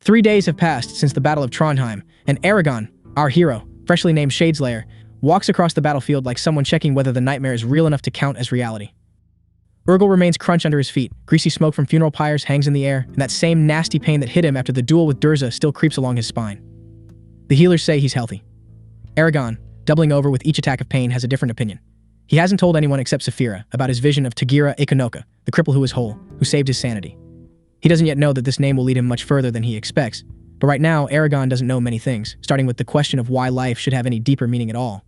3 days have passed since the Battle of Trondheim, and Eragon, our hero, freshly named Shadeslayer, walks across the battlefield like someone checking whether the nightmare is real enough to count as reality. Urgel remains crunched under his feet, greasy smoke from funeral pyres hangs in the air, and that same nasty pain that hit him after the duel with Durza still creeps along his spine. The healers say he's healthy. Eragon, doubling over with each attack of pain, has a different opinion. He hasn't told anyone except Saphira about his vision of Tagira Ikonoka, the cripple who is whole, who saved his sanity. He doesn't yet know that this name will lead him much further than he expects, but right now Eragon doesn't know many things, starting with the question of why life should have any deeper meaning at all.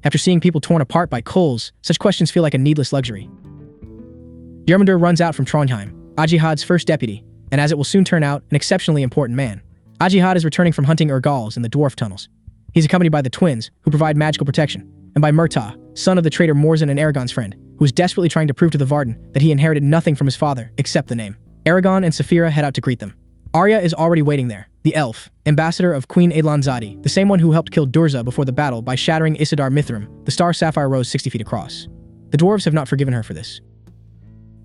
After seeing people torn apart by culls, such questions feel like a needless luxury. Jormundur runs out from Trondheim, Agihad's first deputy, and as it will soon turn out, an exceptionally important man. Agihad is returning from hunting Urgals in the dwarf tunnels. He's accompanied by the twins, who provide magical protection, and by Murtagh, son of the traitor Morzan and Eragon's friend, who is desperately trying to prove to the Varden that he inherited nothing from his father except the name. Eragon and Saphira head out to greet them. Arya is already waiting there, the elf, ambassador of Queen Eidlanzadi, the same one who helped kill Durza before the battle by shattering Isidar Mithrim, the star sapphire rose 60 feet across. The dwarves have not forgiven her for this.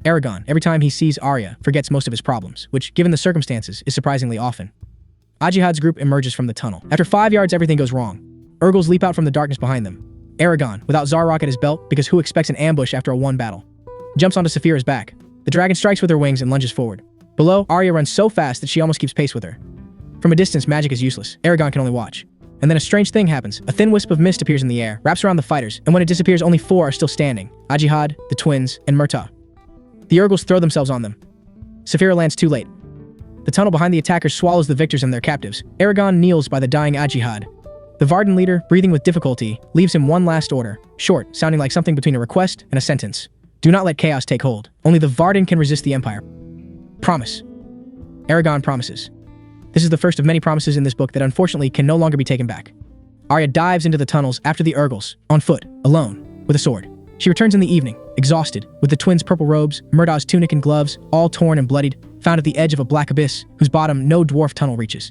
Eragon, every time he sees Arya, forgets most of his problems, which, given the circumstances, is surprisingly often. Agihad's group emerges from the tunnel. After 5 yards, everything goes wrong. Urgals leap out from the darkness behind them. Eragon, without Zarok at his belt, because who expects an ambush after a one battle, jumps onto Saphira's back. The dragon strikes with her wings and lunges forward. Below, Arya runs so fast that she almost keeps pace with her. From a distance, magic is useless. Eragon can only watch. And then a strange thing happens. A thin wisp of mist appears in the air, wraps around the fighters, and when it disappears, only 4 are still standing. Agihad, the twins, and Murtagh. The Urgals throw themselves on them. Saphira lands too late. The tunnel behind the attackers swallows the victors and their captives. Eragon kneels by the dying Agihad. The Varden leader, breathing with difficulty, leaves him one last order, short, sounding like something between a request and a sentence. Do not let chaos take hold. Only the Varden can resist the Empire. Promise. Eragon promises. This is the first of many promises in this book that unfortunately can no longer be taken back. Arya dives into the tunnels after the Urgals, on foot, alone, with a sword. She returns in the evening, exhausted, with the twins' purple robes, Murtagh's tunic and gloves, all torn and bloodied, found at the edge of a black abyss, whose bottom no dwarf tunnel reaches.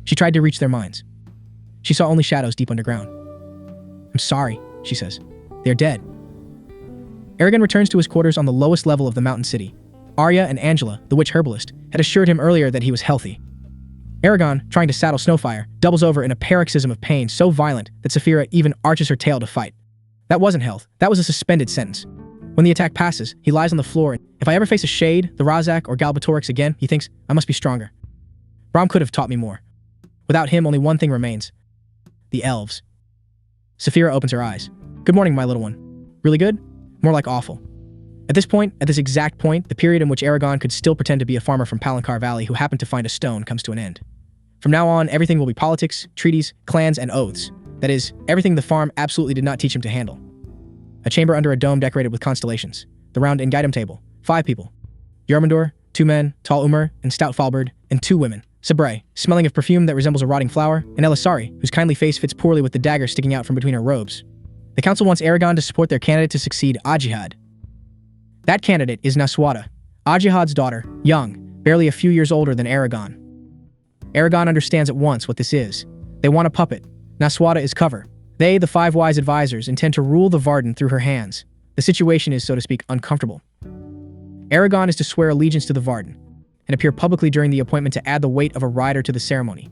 She tried to reach their minds. She saw only shadows deep underground. I'm sorry, she says. They're dead. Eragon returns to his quarters on the lowest level of the mountain city. Arya and Angela, the witch herbalist, had assured him earlier that he was healthy. Eragon, trying to saddle Snowfire, doubles over in a paroxysm of pain so violent that Saphira even arches her tail to fight. That wasn't health, that was a suspended sentence. When the attack passes, he lies on the floor, and if I ever face a Shade, the Razak, or Galbatorix again, he thinks, I must be stronger. Brom could have taught me more. Without him, only one thing remains. The elves. Saphira opens her eyes. Good morning, my little one. Really good? More like awful. At this exact point, the period in which Eragon could still pretend to be a farmer from Palancar Valley who happened to find a stone comes to an end. From now on, everything will be politics, treaties, clans, and oaths. That is, everything the farm absolutely did not teach him to handle. A chamber under a dome decorated with constellations. The round Ingaitum table. 5 people. Jormundur, 2 men, tall Umar, and stout Falberd, and 2 women. Sabre, smelling of perfume that resembles a rotting flower, and Elisari, whose kindly face fits poorly with the dagger sticking out from between her robes. The council wants Eragon to support their candidate to succeed Agihad. That candidate is Naswada, Agihad's daughter, young, barely a few years older than Eragon. Eragon understands at once what this is. They want a puppet. Naswada is cover. They, the 5 wise advisors, intend to rule the Varden through her hands. The situation is, so to speak, uncomfortable. Eragon is to swear allegiance to the Varden and appear publicly during the appointment to add the weight of a rider to the ceremony.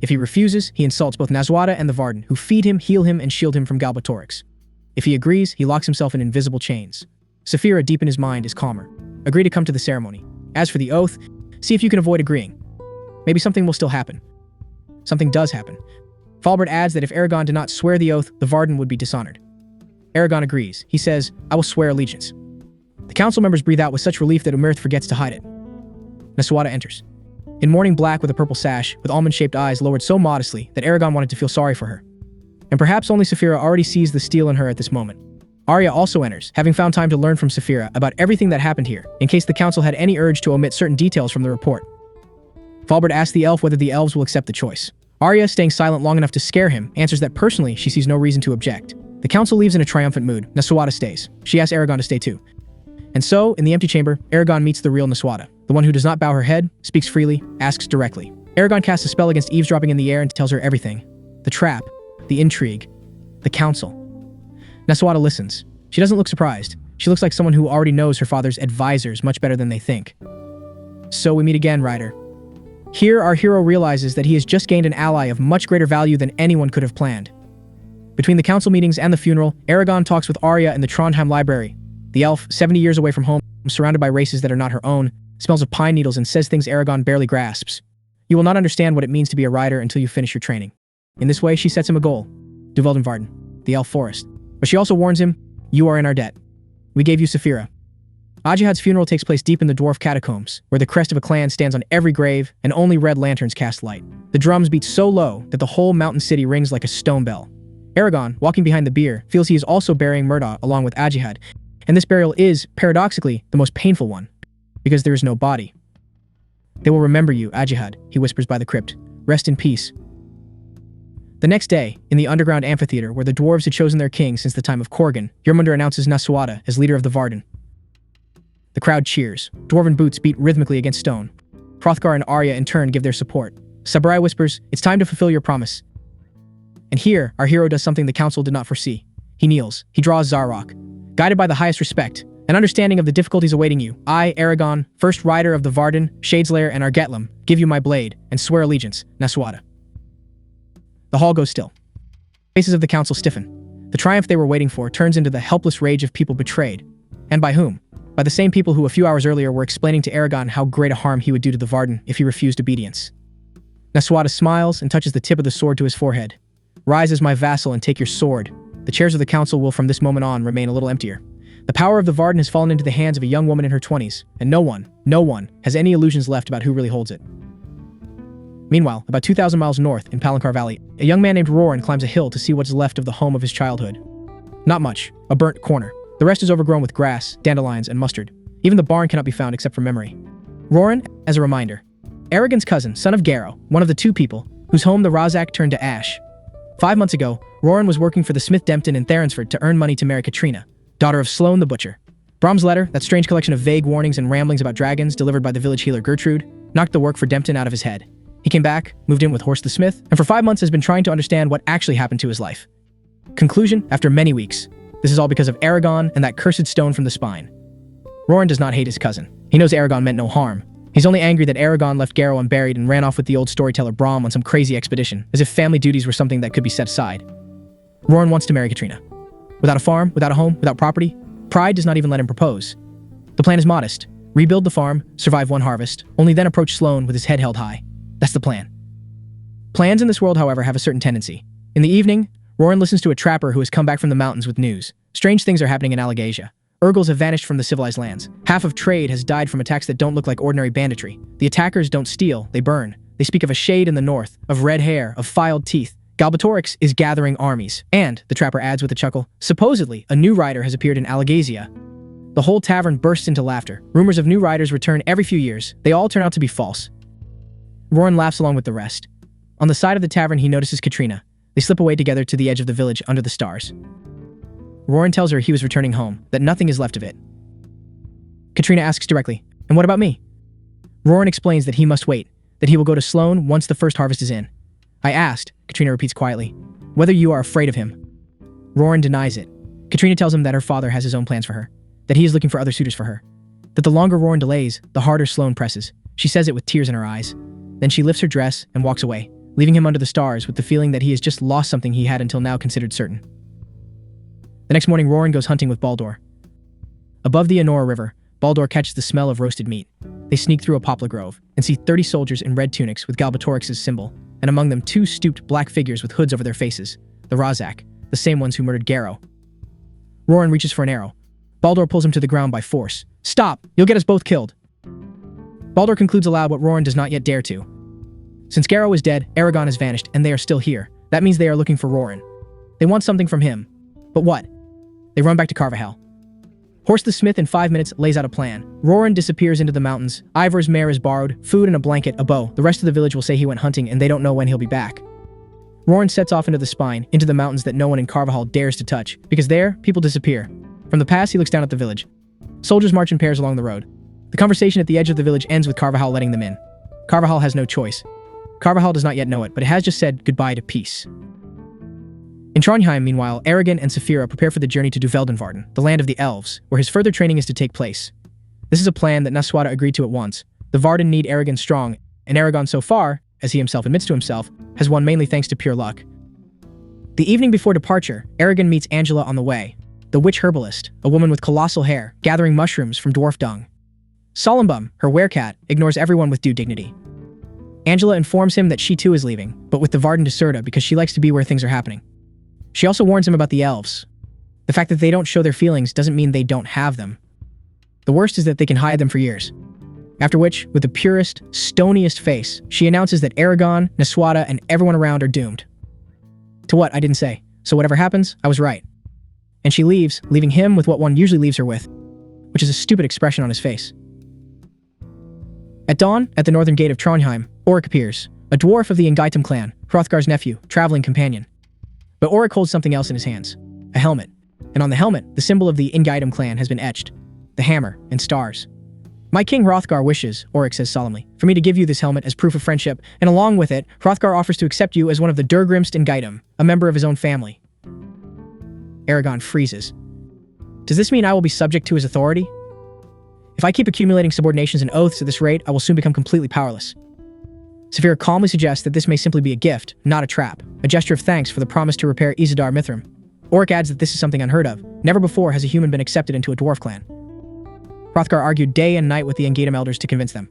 If he refuses, he insults both Naswada and the Varden, who feed him, heal him, and shield him from Galbatorix. If he agrees, he locks himself in invisible chains. Saphira, deep in his mind, is calmer. Agree to come to the ceremony. As for the oath, see if you can avoid agreeing. Maybe something will still happen. Something does happen. Falbert adds that if Eragon did not swear the oath, the Varden would be dishonored. Eragon agrees. He says, I will swear allegiance. The council members breathe out with such relief that Umirth forgets to hide it. Naswada enters. In mourning black with a purple sash, with almond-shaped eyes lowered so modestly that Eragon wanted to feel sorry for her. And perhaps only Saphira already sees the steel in her at this moment. Arya also enters, having found time to learn from Saphira about everything that happened here, in case the council had any urge to omit certain details from the report. Falbert asks the elf whether the elves will accept the choice. Arya, staying silent long enough to scare him, answers that personally she sees no reason to object. The council leaves in a triumphant mood. Naswada stays. She asks Eragon to stay too. And so, in the empty chamber, Eragon meets the real Naswada, the one who does not bow her head, speaks freely, asks directly. Eragon casts a spell against eavesdropping in the air and tells her everything. The trap, the intrigue, the council. Naswada listens. She doesn't look surprised. She looks like someone who already knows her father's advisors much better than they think. So we meet again, Ryder. Here, our hero realizes that he has just gained an ally of much greater value than anyone could have planned. Between the council meetings and the funeral, Eragon talks with Arya in the Trondheim library. The elf, 70 years away from home, surrounded by races that are not her own, smells of pine needles and says things Eragon barely grasps. You will not understand what it means to be a rider until you finish your training. In this way, she sets him a goal. Duveldenvarden, the elf forest. But she also warns him, you are in our debt. We gave you Saphira. Agihad's funeral takes place deep in the dwarf catacombs, where the crest of a clan stands on every grave and only red lanterns cast light. The drums beat so low that the whole mountain city rings like a stone bell. Eragon, walking behind the bier, feels he is also burying Murda along with Agihad, and this burial is, paradoxically, the most painful one, because there is no body. They will remember you, Agihad, he whispers by the crypt. Rest in peace. The next day, in the underground amphitheater where the dwarves had chosen their king since the time of Korgan, Jormungandr announces Nasuada as leader of the Varden. The crowd cheers. Dwarven boots beat rhythmically against stone. Hrothgar and Arya in turn give their support. Saburai whispers, it's time to fulfill your promise. And here, our hero does something the council did not foresee. He kneels. He draws Zarok. Guided by the highest respect, an understanding of the difficulties awaiting you, I, Eragon, first rider of the Varden, Shadeslayer, and Argetlam, give you my blade, and swear allegiance, Nasuada. The hall goes still. Faces of the council stiffen. The triumph they were waiting for turns into the helpless rage of people betrayed. And by whom? By the same people who a few hours earlier were explaining to Eragon how great a harm he would do to the Varden if he refused obedience. Nasuada smiles and touches the tip of the sword to his forehead. Rise as my vassal and take your sword. The chairs of the council will from this moment on remain a little emptier. The power of the Varden has fallen into the hands of a young woman in her 20s, and no one has any illusions left about who really holds it. Meanwhile, about 2,000 miles north in Palancar Valley, a young man named Roran climbs a hill to see what's left of the home of his childhood. Not much, a burnt corner. The rest is overgrown with grass, dandelions, and mustard. Even the barn cannot be found except for memory. Roran, as a reminder. Aragon's cousin, son of Garrow, one of the two people, whose home the Razak turned to ash. 5 months ago, Roran was working for the Smith Dempton in Theransford to earn money to marry Katrina, daughter of Sloane the Butcher. Brom's letter, that strange collection of vague warnings and ramblings about dragons delivered by the village healer Gertrude, knocked the work for Dempton out of his head. He came back, moved in with Horst the Smith, and for 5 months has been trying to understand what actually happened to his life. Conclusion, after many weeks. This is all because of Eragon and that cursed stone from the spine. Roran does not hate his cousin. He knows Eragon meant no harm. He's only angry that Eragon left Garrow unburied and ran off with the old storyteller Brom on some crazy expedition, as if family duties were something that could be set aside. Roran wants to marry Katrina. Without a farm, without a home, without property, pride does not even let him propose. The plan is modest. Rebuild the farm, survive one harvest, only then approach Sloane with his head held high. That's the plan. Plans in this world, however, have a certain tendency. In the evening, Roran listens to a trapper who has come back from the mountains with news. Strange things are happening in Allegasia. Urgals have vanished from the civilized lands. Half of trade has died from attacks that don't look like ordinary banditry. The attackers don't steal, they burn. They speak of a shade in the north, of red hair, of filed teeth. Galbatorix is gathering armies. And, the trapper adds with a chuckle, supposedly, a new rider has appeared in Allegasia. The whole tavern bursts into laughter. Rumors of new riders return every few years. They all turn out to be false. Roran laughs along with the rest. On the side of the tavern, he notices Katrina. They slip away together to the edge of the village under the stars. Roran tells her he was returning home, that nothing is left of it. Katrina asks directly, and what about me? Roran explains that he must wait, that he will go to Sloane once the first harvest is in. I asked, Katrina repeats quietly, whether you are afraid of him. Roran denies it. Katrina tells him that her father has his own plans for her, that he is looking for other suitors for her, that the longer Roran delays, the harder Sloane presses. She says it with tears in her eyes. Then she lifts her dress and walks away, leaving him under the stars with the feeling that he has just lost something he had until now considered certain. The next morning, Roran goes hunting with Baldur. Above the Anora River, Baldur catches the smell of roasted meat. They sneak through a poplar grove and see 30 soldiers in red tunics with Galbatorix's symbol, and among them 2 stooped black figures with hoods over their faces, the Razak, the same ones who murdered Garrow. Roran reaches for an arrow. Baldur pulls him to the ground by force. Stop! You'll get us both killed! Baldur concludes aloud what Roran does not yet dare to. Since Garrow is dead, Eragon has vanished, and they are still here. That means they are looking for Roran. They want something from him. But what? They run back to Carvajal. Horst the Smith in 5 minutes lays out a plan. Roran disappears into the mountains. Ivor's mare is borrowed, food and a blanket, a bow. The rest of the village will say he went hunting and they don't know when he'll be back. Roran sets off into the spine, into the mountains that no one in Carvajal dares to touch, because there, people disappear. From the pass, he looks down at the village. Soldiers march in pairs along the road. The conversation at the edge of the village ends with Carvajal letting them in. Carvajal has no choice. Carvajal does not yet know it, but it has just said goodbye to peace. In Trondheim, meanwhile, Eragon and Saphira prepare for the journey to Duveldenvarden, the land of the elves, where his further training is to take place. This is a plan that Nasuada agreed to at once. The Varden need Eragon strong, and Eragon so far, as he himself admits to himself, has won mainly thanks to pure luck. The evening before departure, Eragon meets Angela on the way, the witch herbalist, a woman with colossal hair, gathering mushrooms from dwarf dung. Solumbum, her werecat, ignores everyone with due dignity. Angela informs him that she too is leaving, but with the Varden Deserta because she likes to be where things are happening. She also warns him about the elves. The fact that they don't show their feelings doesn't mean they don't have them. The worst is that they can hide them for years. After which, with the purest, stoniest face, she announces that Eragon, Neswata, and everyone around are doomed. To what, I didn't say. So whatever happens, I was right. And she leaves, leaving him with what one usually leaves her with, which is a stupid expression on his face. At dawn, at the northern gate of Trondheim, Oric appears, a dwarf of the Unwelcome clan, Hrothgar's nephew, traveling companion. But Oric holds something else in his hands, a helmet. And on the helmet, the symbol of the Unwelcome clan has been etched, the hammer and stars. My king Hrothgar wishes, Oric says solemnly, for me to give you this helmet as proof of friendship, and along with it, Hrothgar offers to accept you as one of the Durgrimst Unwelcome, a member of his own family. Eragon freezes. Does this mean I will be subject to his authority? If I keep accumulating subordinations and oaths at this rate, I will soon become completely powerless. Saphira calmly suggests that this may simply be a gift, not a trap, a gesture of thanks for the promise to repair Isidar Mithram. Oric adds that this is something unheard of. Never before has a human been accepted into a dwarf clan. Hrothgar argued day and night with the Unwelcome elders to convince them.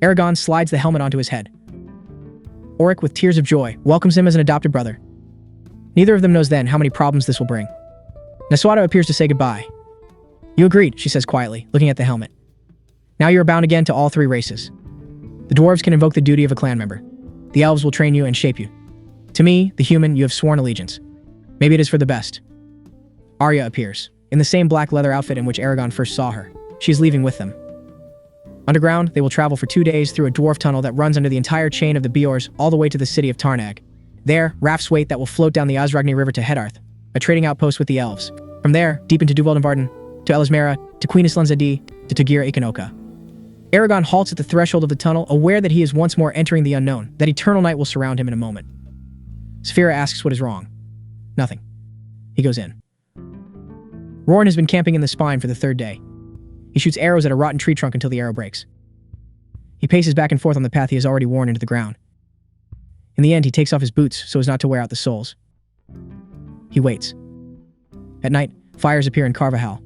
Eragon slides the helmet onto his head. Oric, with tears of joy, welcomes him as an adopted brother. Neither of them knows then how many problems this will bring. Neswata appears to say goodbye. You agreed, she says quietly, looking at the helmet. Now you are bound again to all three races. The dwarves can invoke the duty of a clan member. The elves will train you and shape you. To me, the human, you have sworn allegiance. Maybe it is for the best. Arya appears, in the same black leather outfit in which Eragon first saw her. She is leaving with them. Underground, they will travel for 2 days through a dwarf tunnel that runs under the entire chain of the Beors all the way to the city of Tarnag. There, rafts wait that will float down the Osragni River to Heddarth, a trading outpost with the elves. From there, deep into Duveldenvarden, to Ellesméra, to Queen Islanzadi, to Tagira Ikanoka. Eragon halts at the threshold of the tunnel, aware that he is once more entering the unknown, that eternal night will surround him in a moment. Saphira asks what is wrong. Nothing. He goes in. Roran has been camping in the spine for the 3rd day. He shoots arrows at a rotten tree trunk until the arrow breaks. He paces back and forth on the path he has already worn into the ground. In the end, he takes off his boots so as not to wear out the soles. He waits. At night, fires appear in Carvajal.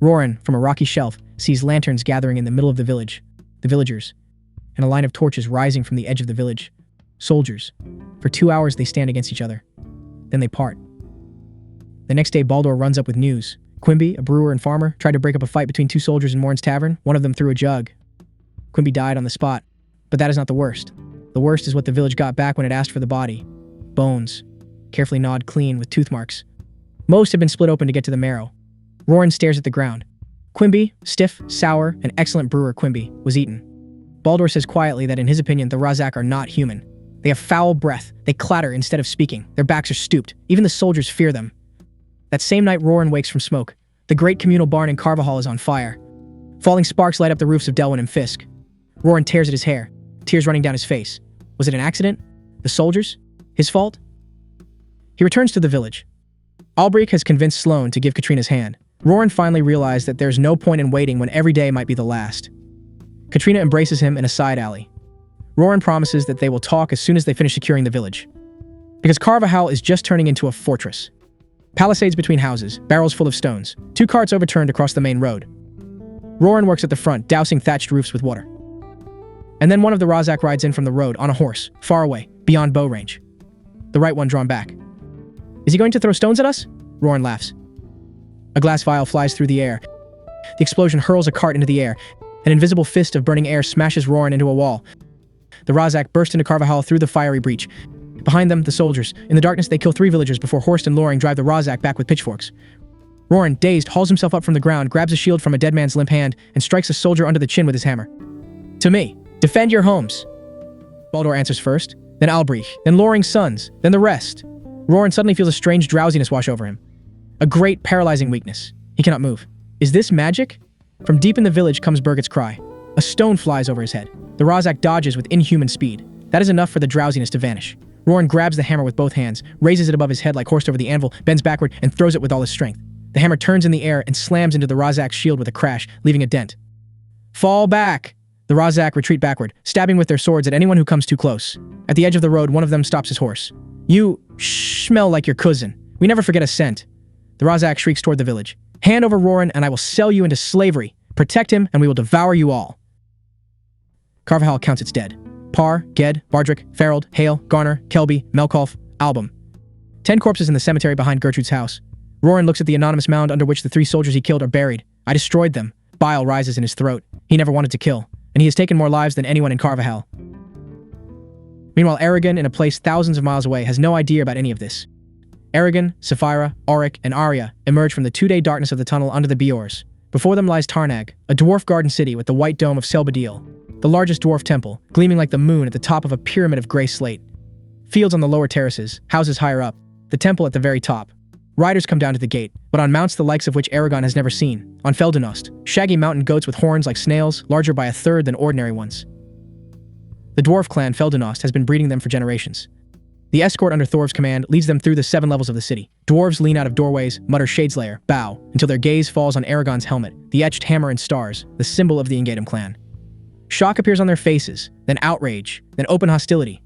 Roran, from a rocky shelf, sees lanterns gathering in the middle of the village, the villagers, and a line of torches rising from the edge of the village. Soldiers. For 2 hours they stand against each other. Then they part. The next day, Baldur runs up with news. Quimby, a brewer and farmer, tried to break up a fight between 2 soldiers in Morn's tavern. One of them threw a jug. Quimby died on the spot. But that is not the worst. The worst is what the village got back when it asked for the body. Bones. Carefully gnawed clean with tooth marks. Most have been split open to get to the marrow. Roran stares at the ground. Quimby, stiff, sour, and excellent brewer Quimby, was eaten. Baldur says quietly that in his opinion the Razak are not human. They have foul breath. They clatter instead of speaking. Their backs are stooped. Even the soldiers fear them. That same night, Roran wakes from smoke. The great communal barn in Carvajal is on fire. Falling sparks light up the roofs of Delwyn and Fisk. Roran tears at his hair, tears running down his face. Was it an accident? The soldiers? His fault? He returns to the village. Albric has convinced Sloane to give Katrina's hand. Roran finally realized that there's no point in waiting when every day might be the last. Katrina embraces him in a side alley. Roran promises that they will talk as soon as they finish securing the village. Because Carvajal is just turning into a fortress. Palisades between houses, barrels full of stones, 2 carts overturned across the main road. Roran works at the front, dousing thatched roofs with water. And then one of the Razak rides in from the road on a horse, far away, beyond bow range. The right one drawn back. Is he going to throw stones at us? Roran laughs. A glass vial flies through the air. The explosion hurls a cart into the air. An invisible fist of burning air smashes Roran into a wall. The Razak burst into Carvajal through the fiery breach. Behind them, the soldiers. In the darkness, they kill 3 villagers before Horst and Loring drive the Razak back with pitchforks. Roran, dazed, hauls himself up from the ground, grabs a shield from a dead man's limp hand, and strikes a soldier under the chin with his hammer. To me, defend your homes. Baldur answers first, then Albrich, then Loring's sons, then the rest. Roran suddenly feels a strange drowsiness wash over him. A great, paralyzing weakness. He cannot move. Is this magic? From deep in the village comes Birgit's cry. A stone flies over his head. The Razak dodges with inhuman speed. That is enough for the drowsiness to vanish. Roran grabs the hammer with both hands, raises it above his head like Horst over the anvil, bends backward, and throws it with all his strength. The hammer turns in the air and slams into the Razak's shield with a crash, leaving a dent. Fall back! The Razak retreat backward, stabbing with their swords at anyone who comes too close. At the edge of the road, one of them stops his horse. "You smell like your cousin. We never forget a scent." The Razak shrieks toward the village. "Hand over Roran and I will sell you into slavery. Protect him and we will devour you all." Carvajal counts its dead. Parr, Ged, Bardrick, Farreld, Hale, Garner, Kelby, Melkolf, Album. 10 corpses in the cemetery behind Gertrude's house. Roran looks at the anonymous mound under which the 3 soldiers he killed are buried. "I destroyed them." Bile rises in his throat. He never wanted to kill, and he has taken more lives than anyone in Carvajal. Meanwhile, Eragon, in a place thousands of miles away, has no idea about any of this. Eragon, Saphira, Auric, and Arya emerge from the 2-day darkness of the tunnel under the Biors. Before them lies Tarnag, a dwarf garden city with the white dome of Selbadil, the largest dwarf temple, gleaming like the moon at the top of a pyramid of gray slate. Fields on the lower terraces, houses higher up, the temple at the very top. Riders come down to the gate, but on mounts the likes of which Eragon has never seen. On Feldenost, shaggy mountain goats with horns like snails, larger by a third than ordinary ones. The dwarf clan Feldenost has been breeding them for generations. The escort under Thorv's command leads them through the 7 levels of the city. Dwarves lean out of doorways, mutter Shadeslayer, bow, until their gaze falls on Eragon's helmet, the etched hammer and stars, the symbol of the Agaetí clan. Shock appears on their faces, then outrage, then open hostility.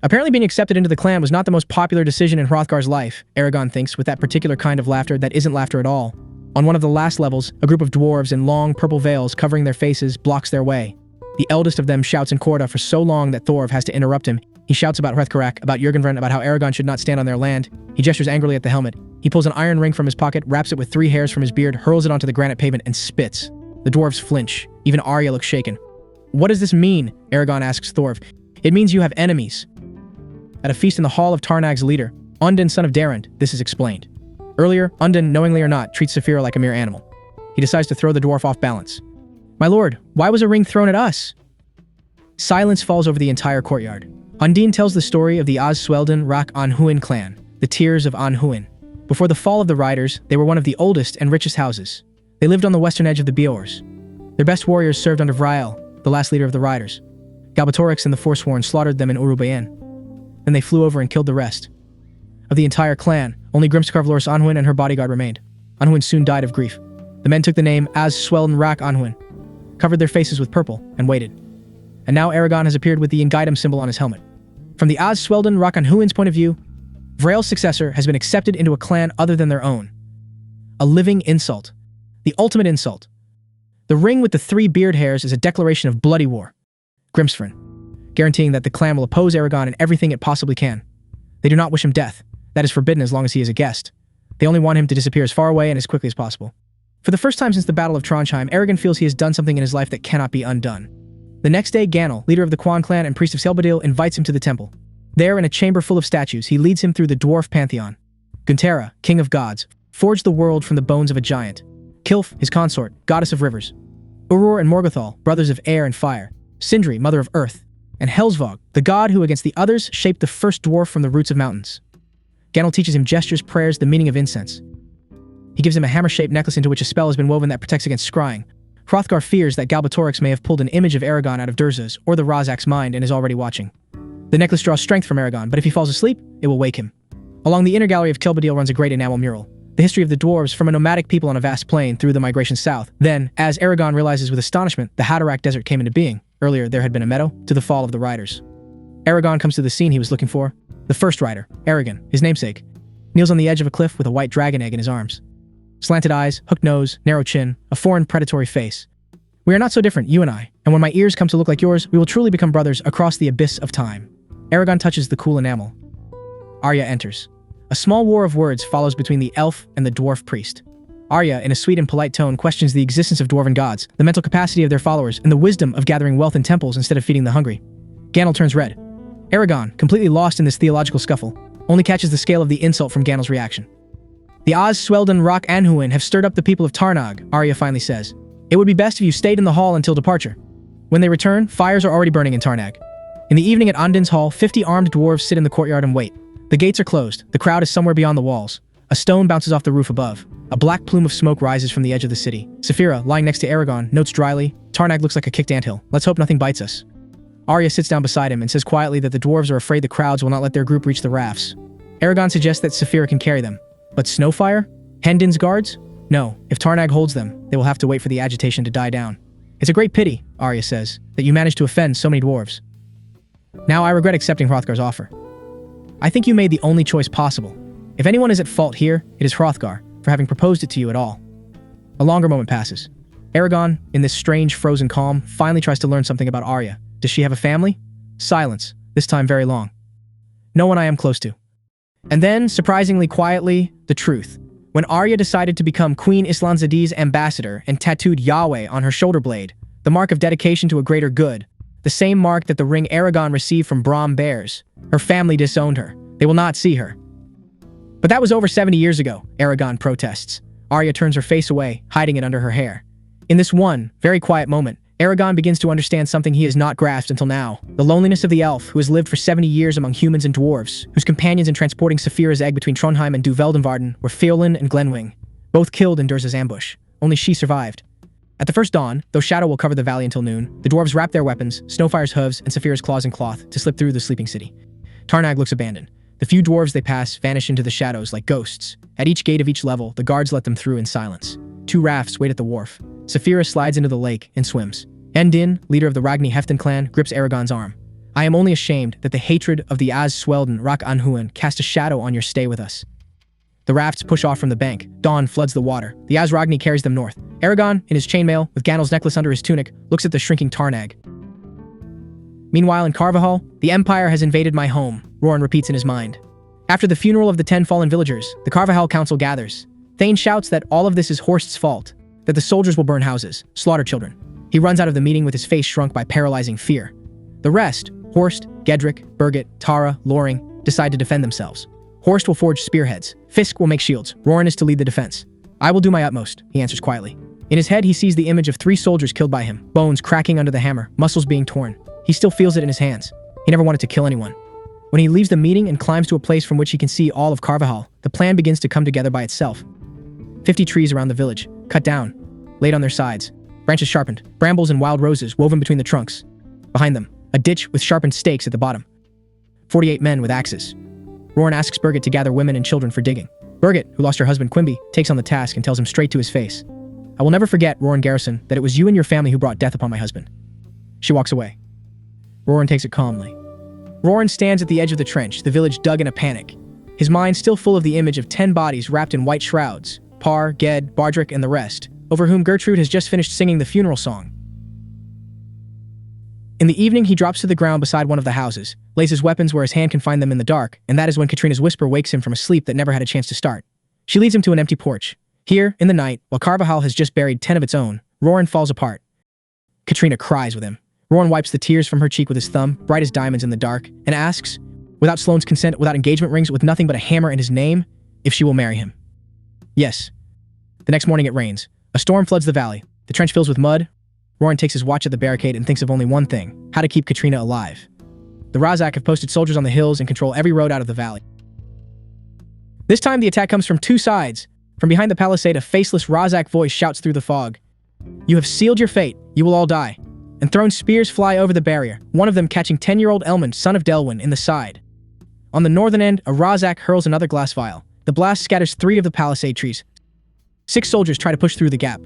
Apparently being accepted into the clan was not the most popular decision in Hrothgar's life, Eragon thinks with that particular kind of laughter that isn't laughter at all. On one of the last levels, a group of dwarves in long purple veils covering their faces blocks their way. The eldest of them shouts in Korda for so long that Thorv has to interrupt him. He shouts about Hrothgarak, about Jurgenvrun, about how Eragon should not stand on their land. He gestures angrily at the helmet. He pulls an iron ring from his pocket, wraps it with 3 hairs from his beard, hurls it onto the granite pavement, and spits. The dwarves flinch. Even Arya looks shaken. "What does this mean?" Eragon asks Thorv. "It means you have enemies." At a feast in the hall of Tarnag's leader, Undin, son of Darand, this is explained. Earlier, Undin, knowingly or not, treats Saphira like a mere animal. He decides to throw the dwarf off balance. "My lord, why was a ring thrown at us?" Silence falls over the entire courtyard. Undine tells the story of the Swelden Rak Anhuin clan, the Tears of Anhuin. Before the fall of the Riders, they were one of the oldest and richest houses. They lived on the western edge of the Biors. Their best warriors served under Vrael, the last leader of the Riders. Galbatorix and the Forsworn slaughtered them in Urubayan. Then they flew over and killed the rest. Of the entire clan, only Grimskarvlor's Anhuin and her bodyguard remained. Anhuin soon died of grief. The men took the name Swelden Rak Anhuin, covered their faces with purple, and waited. And now Eragon has appeared with the Ingaidum symbol on his helmet. From the Swelden Rak Anhuin's point of view, Vrael's successor has been accepted into a clan other than their own. A living insult. The ultimate insult. The ring with the 3 beard hairs is a declaration of bloody war. Grimsfrin, guaranteeing that the clan will oppose Eragon in everything it possibly can. They do not wish him death. That is forbidden as long as he is a guest. They only want him to disappear as far away and as quickly as possible. For the first time since the Battle of Trondheim, Eragon feels he has done something in his life that cannot be undone. The next day, Ganel, leader of the Quan clan and priest of Selbadil, invites him to the temple. There, in a chamber full of statues, he leads him through the dwarf pantheon. Guntera, king of gods, forged the world from the bones of a giant. Kilf, his consort, goddess of rivers. Uror and Morgothal, brothers of air and fire. Sindri, mother of earth. And Helsvog, the god who against the others shaped the first dwarf from the roots of mountains. Ganel teaches him gestures, prayers, the meaning of incense. He gives him a hammer-shaped necklace into which a spell has been woven that protects against scrying. Hrothgar fears that Galbatorix may have pulled an image of Eragon out of Durza's or the Razak's mind and is already watching. The necklace draws strength from Eragon, but if he falls asleep, it will wake him. Along the inner gallery of Kelbadil runs a great enamel mural. The history of the dwarves from a nomadic people on a vast plain through the migration south. Then, as Eragon realizes with astonishment, the Haderach desert came into being. Earlier, there had been a meadow, to the fall of the Riders. Eragon comes to the scene he was looking for. The first rider, Eragon, his namesake, kneels on the edge of a cliff with a white dragon egg in his arms. Slanted eyes, hooked nose, narrow chin, a foreign predatory face. "We are not so different, you and I, and when my ears come to look like yours, we will truly become brothers across the abyss of time." Eragon touches the cool enamel. Arya enters. A small war of words follows between the elf and the dwarf priest. Arya, in a sweet and polite tone, questions the existence of dwarven gods, the mental capacity of their followers, and the wisdom of gathering wealth in temples instead of feeding the hungry. Ganel turns red. Eragon, completely lost in this theological scuffle, only catches the scale of the insult from Ganel's reaction. "The Swelden Rak Anhuin have stirred up the people of Tarnag," Arya finally says. "It would be best if you stayed in the hall until departure. When they return, fires are already burning in Tarnag." In the evening at Undin's hall, 50 armed dwarves sit in the courtyard and wait. The gates are closed. The crowd is somewhere beyond the walls. A stone bounces off the roof above. A black plume of smoke rises from the edge of the city. Saphira, lying next to Eragon, notes dryly, "Tarnag looks like a kicked anthill. Let's hope nothing bites us." Arya sits down beside him and says quietly that the dwarves are afraid the crowds will not let their group reach the rafts. Eragon suggests that Saphira can carry them. But Snowfire? Hendin's guards? No, if Tarnag holds them, they will have to wait for the agitation to die down. It's a great pity, Arya says, that you managed to offend so many dwarves. Now I regret accepting Hrothgar's offer. I think you made the only choice possible. If anyone is at fault here, it is Hrothgar, for having proposed it to you at all. A longer moment passes. Eragon, in this strange frozen calm, finally tries to learn something about Arya. Does she have a family? Silence, this time very long. No one I am close to. And then, surprisingly quietly, the truth. When Arya decided to become Queen Islanzadi's ambassador and tattooed Yahweh on her shoulder blade, the mark of dedication to a greater good, the same mark that the ring Eragon received from Brom bears, her family disowned her. They will not see her. But that was over 70 years ago, Eragon protests. Arya turns her face away, hiding it under her hair. In this one, very quiet moment, Eragon begins to understand something he has not grasped until now. The loneliness of the elf who has lived for 70 years among humans and dwarves, whose companions in transporting Saphira's egg between Trondheim and Duveldenvarden were Fëolin and Glenwing, both killed in Durza's ambush. Only she survived. At the first dawn, though shadow will cover the valley until noon, the dwarves wrap their weapons, Snowfire's hooves, and Saphira's claws in cloth to slip through the sleeping city. Tarnag looks abandoned. The few dwarves they pass vanish into the shadows like ghosts. At each gate of each level, the guards let them through in silence. 2 rafts wait at the wharf. Saphira slides into the lake and swims. Endin, leader of the Ragni Hefton clan, grips Eragon's arm. I am only ashamed that the hatred of the Az Swelden Rak Anhuan cast a shadow on your stay with us. The rafts push off from the bank. Dawn floods the water. The Az Ragni carries them north. Eragon, in his chainmail, with Ganel's necklace under his tunic, looks at the shrinking Tarnag. Meanwhile in Carvajal, the Empire has invaded my home, Roran repeats in his mind. After the funeral of the 10 fallen villagers, the Carvajal Council gathers. Thane shouts that all of this is Horst's fault, that the soldiers will burn houses, slaughter children. He runs out of the meeting with his face shrunk by paralyzing fear. The rest, Horst, Gedrick, Birgit, Tara, Loring, decide to defend themselves. Horst will forge spearheads. Fisk will make shields. Roran is to lead the defense. I will do my utmost, he answers quietly. In his head, he sees the image of 3 soldiers killed by him, bones cracking under the hammer, muscles being torn. He still feels it in his hands. He never wanted to kill anyone. When he leaves the meeting and climbs to a place from which he can see all of Carvajal, the plan begins to come together by itself. 50 trees around the village, cut down, laid on their sides, branches sharpened, brambles and wild roses woven between the trunks. Behind them, a ditch with sharpened stakes at the bottom. 48 men with axes. Roran asks Birgit to gather women and children for digging. Birgit, who lost her husband Quimby, takes on the task and tells him straight to his face. I will never forget, Roran Garrison, that it was you and your family who brought death upon my husband. She walks away. Roran takes it calmly. Roran stands at the edge of the trench, the village dug in a panic. His mind still full of the image of 10 bodies wrapped in white shrouds, Par, Ged, Bardrick, and the rest, over whom Gertrude has just finished singing the funeral song. In the evening, he drops to the ground beside one of the houses, lays his weapons where his hand can find them in the dark, and that is when Katrina's whisper wakes him from a sleep that never had a chance to start. She leads him to an empty porch. Here, in the night, while Carvajal has just buried 10 of its own, Roran falls apart. Katrina cries with him. Roran wipes the tears from her cheek with his thumb, bright as diamonds in the dark, and asks, without Sloane's consent, without engagement rings, with nothing but a hammer and his name, if she will marry him. Yes. The next morning it rains. A storm floods the valley. The trench fills with mud. Roran takes his watch at the barricade and thinks of only one thing: how to keep Katrina alive. The Razak have posted soldiers on the hills and control every road out of the valley. This time the attack comes from 2 sides. From behind the palisade, a faceless Razak voice shouts through the fog. You have sealed your fate. You will all die. And thrown spears fly over the barrier, one of them catching 10-year-old Elmund, son of Delwyn, in the side. On the northern end, a Razak hurls another glass vial. The blast scatters 3 of the palisade trees. 6 soldiers try to push through the gap.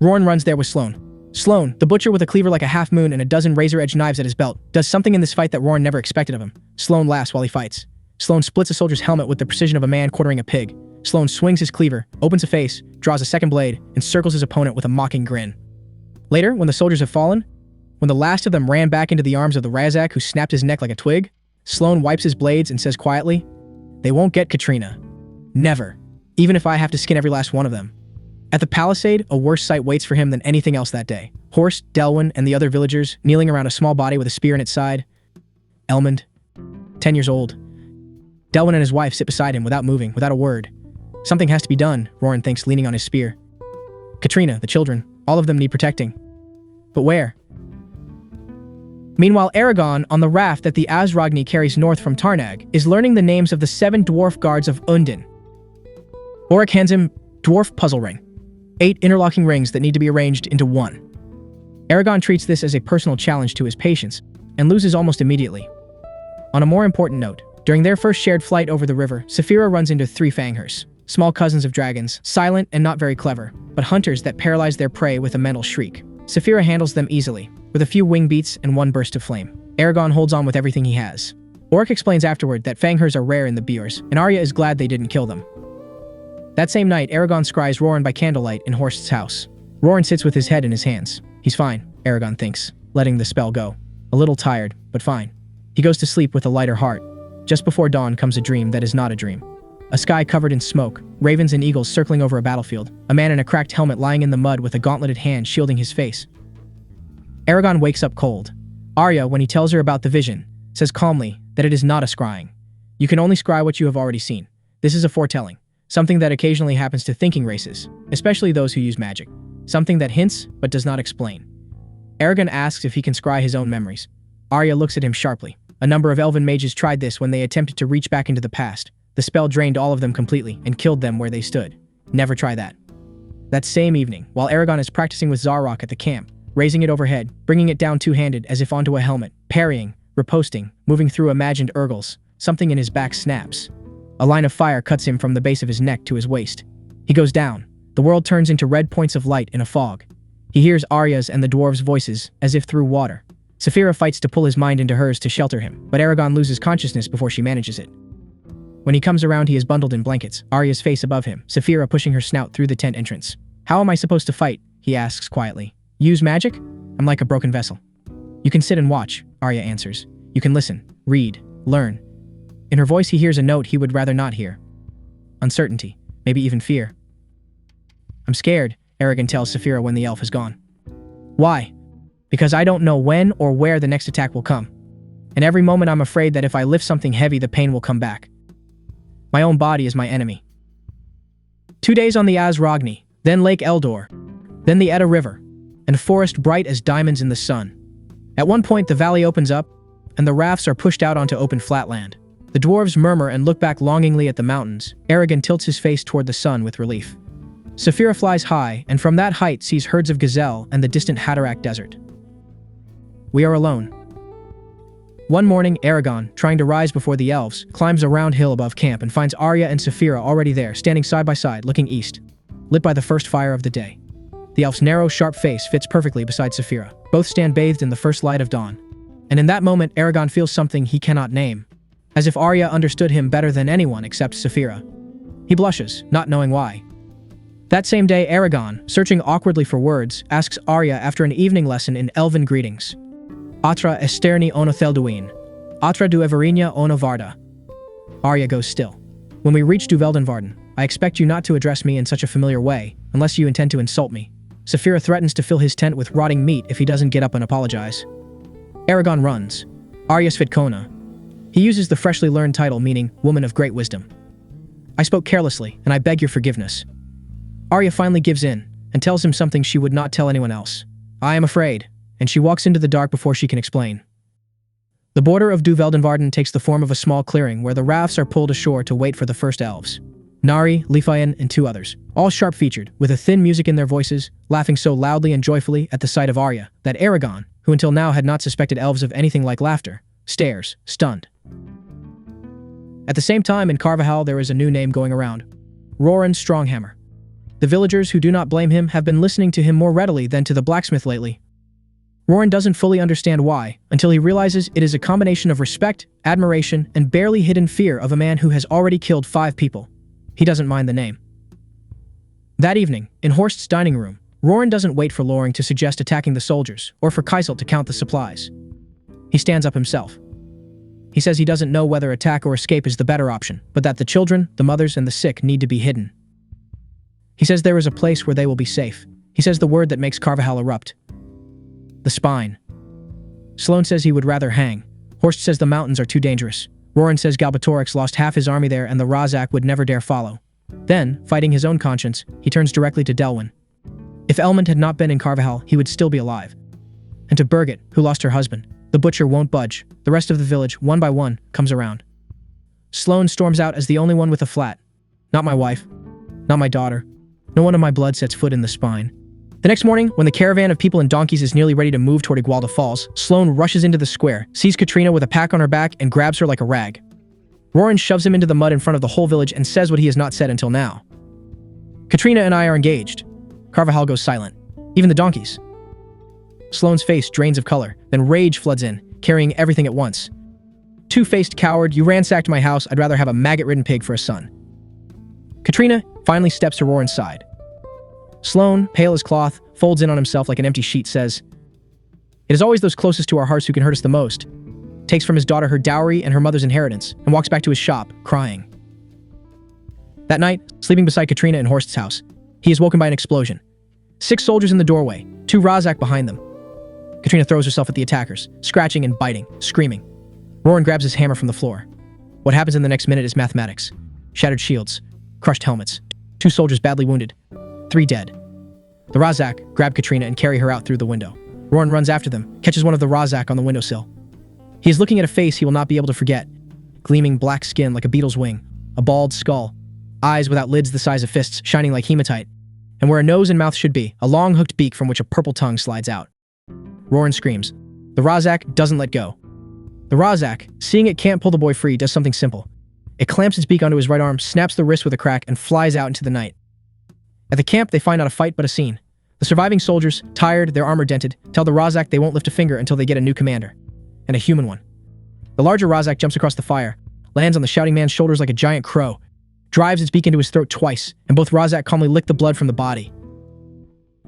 Roran runs there with Sloane. Sloane, the butcher with a cleaver like a half moon and a dozen razor-edged knives at his belt, does something in this fight that Roran never expected of him. Sloane laughs while he fights. Sloane splits a soldier's helmet with the precision of a man quartering a pig. Sloane swings his cleaver, opens a face, draws a second blade, and circles his opponent with a mocking grin. Later, when the soldiers have fallen, when the last of them ran back into the arms of the Razak who snapped his neck like a twig, Sloane wipes his blades and says quietly, they won't get Katrina. Never. Even if I have to skin every last one of them. At the palisade, a worse sight waits for him than anything else that day. Horst, Delwyn, and the other villagers kneeling around a small body with a spear in its side. Elmund, 10 years old. Delwyn and his wife sit beside him without moving, without a word. Something has to be done, Roran thinks, leaning on his spear. Katrina, the children, all of them need protecting. But where? Meanwhile, Eragon, on the raft that the Azragni carries north from Tarnag, is learning the names of the 7 dwarf guards of Undin. Oric hands him dwarf puzzle ring. 8 interlocking rings that need to be arranged into one. Eragon treats this as a personal challenge to his patience, and loses almost immediately. On a more important note, during their first shared flight over the river, Saphira runs into 3 Fanghers, small cousins of dragons, silent and not very clever, but hunters that paralyze their prey with a mental shriek. Saphira handles them easily, with a few wing beats and one burst of flame. Eragon holds on with everything he has. Orc explains afterward that fanghers are rare in the Beors, and Arya is glad they didn't kill them. That same night, Eragon scries Roran by candlelight in Horst's house. Roran sits with his head in his hands. He's fine, Eragon thinks, letting the spell go. A little tired, but fine. He goes to sleep with a lighter heart. Just before dawn comes a dream that is not a dream. A sky covered in smoke, ravens and eagles circling over a battlefield, a man in a cracked helmet lying in the mud with a gauntleted hand shielding his face. Eragon wakes up cold. Arya, when he tells her about the vision, says calmly that it is not a scrying. You can only scry what you have already seen. This is a foretelling, something that occasionally happens to thinking races, especially those who use magic. Something that hints, but does not explain. Eragon asks if he can scry his own memories. Arya looks at him sharply. A number of elven mages tried this when they attempted to reach back into the past. The spell drained all of them completely and killed them where they stood. Never try that. That same evening, while Eragon is practicing with Zarok at the camp, raising it overhead, bringing it down two-handed as if onto a helmet, parrying, riposting, moving through imagined urgles, something in his back snaps. A line of fire cuts him from the base of his neck to his waist. He goes down. The world turns into red points of light in a fog. He hears Arya's and the dwarves' voices, as if through water. Saphira fights to pull his mind into hers to shelter him, but Eragon loses consciousness before she manages it. When he comes around, he is bundled in blankets, Arya's face above him, Saphira pushing her snout through the tent entrance. "How am I supposed to fight?" he asks quietly. "Use magic? I'm like a broken vessel." "You can sit and watch," Arya answers. "You can listen, read, learn." In her voice he hears a note he would rather not hear. Uncertainty, maybe even fear. "I'm scared," Eragon tells Saphira when the elf is gone. "Why?" "Because I don't know when or where the next attack will come. And every moment I'm afraid that if I lift something heavy, the pain will come back. My own body is my enemy." 2 days on the Azrogni, then Lake Eldor, then the Edda River, and a forest bright as diamonds in the sun. At one point the valley opens up, and the rafts are pushed out onto open flatland. The dwarves murmur and look back longingly at the mountains. Eragon tilts his face toward the sun with relief. Saphira flies high, and from that height sees herds of gazelle and the distant Hatterack Desert. We are alone. One morning, Eragon, trying to rise before the elves, climbs a round hill above camp and finds Arya and Saphira already there, standing side by side, looking east, lit by the first fire of the day. The elf's narrow, sharp face fits perfectly beside Saphira. Both stand bathed in the first light of dawn. And in that moment, Eragon feels something he cannot name, as if Arya understood him better than anyone except Saphira. He blushes, not knowing why. That same day, Eragon, searching awkwardly for words, asks Arya after an evening lesson in Elven greetings. "Atra esterni ono Thelduin. Atra du Everinia ono Varda." Arya goes still. "When we reach Duveldenvarden, I expect you not to address me in such a familiar way, unless you intend to insult me." Saphira threatens to fill his tent with rotting meat if he doesn't get up and apologize. Eragon runs. Arya Svitkona. He uses the freshly learned title meaning woman of great wisdom. "I spoke carelessly, and I beg your forgiveness." Arya finally gives in, and tells him something she would not tell anyone else. "I am afraid," and she walks into the dark before she can explain. The border of Duveldenvarden takes the form of a small clearing where the rafts are pulled ashore to wait for the first elves. Nari, Lifayan, and 2 others, all sharp-featured, with a thin music in their voices, laughing so loudly and joyfully at the sight of Arya, that Eragon, who until now had not suspected elves of anything like laughter, stares, stunned. At the same time, in Carvajal there is a new name going around. Roran Stronghammer. The villagers who do not blame him have been listening to him more readily than to the blacksmith lately. Roran doesn't fully understand why, until he realizes it is a combination of respect, admiration, and barely hidden fear of a man who has already killed 5 people. He doesn't mind the name. That evening, in Horst's dining room, Roran doesn't wait for Loring to suggest attacking the soldiers, or for Kaiselt to count the supplies. He stands up himself. He says he doesn't know whether attack or escape is the better option, but that the children, the mothers, and the sick need to be hidden. He says there is a place where they will be safe. He says the word that makes Carvajal erupt. The spine. Sloane says he would rather hang. Horst says the mountains are too dangerous. Roran says Galbatorix lost half his army there and the Razak would never dare follow. Then, fighting his own conscience, he turns directly to Delwyn. If Elmond had not been in Carvajal, he would still be alive. And to Birgit, who lost her husband. The butcher won't budge. The rest of the village, one by one, comes around. Sloane storms out as the only one with a flat. Not my wife. Not my daughter. No one of my blood sets foot in the spine. The next morning, when the caravan of people and donkeys is nearly ready to move toward Igualda Falls, Sloane rushes into the square, sees Katrina with a pack on her back, and grabs her like a rag. Roran shoves him into the mud in front of the whole village and says what he has not said until now. "Katrina and I are engaged." Carvajal goes silent. Even the donkeys. Sloane's face drains of color, then rage floods in, carrying everything at once. Two-faced coward, you ransacked my house. I'd rather have a maggot-ridden pig for a son. Katrina finally steps to Roran's side. Sloane, pale as cloth, folds in on himself like an empty sheet, says, "It is always those closest to our hearts who can hurt us the most," takes from his daughter her dowry and her mother's inheritance, and walks back to his shop, crying. That night, sleeping beside Katrina in Horst's house, he is woken by an explosion. 6 soldiers in the doorway, 2 Razak behind them. Katrina throws herself at the attackers, scratching and biting, screaming. Roran grabs his hammer from the floor. What happens in the next minute is mathematics. Shattered shields, crushed helmets, 2 soldiers badly wounded, 3 dead. The Razak grab Katrina and carry her out through the window. Roran runs after them, catches one of the Razak on the windowsill. He is looking at a face he will not be able to forget. Gleaming black skin like a beetle's wing, a bald skull, eyes without lids the size of fists shining like hematite, and where a nose and mouth should be, a long hooked beak from which a purple tongue slides out. Roran screams. The Razak doesn't let go. The Razak, seeing it can't pull the boy free, does something simple. It clamps its beak onto his right arm, snaps the wrist with a crack, and flies out into the night. At the camp, they find not a fight but a scene. The surviving soldiers, tired, their armor dented, tell the Razak they won't lift a finger until they get a new commander. And a human one. The larger Razak jumps across the fire, lands on the shouting man's shoulders like a giant crow, drives its beak into his throat twice, and both Razak calmly lick the blood from the body.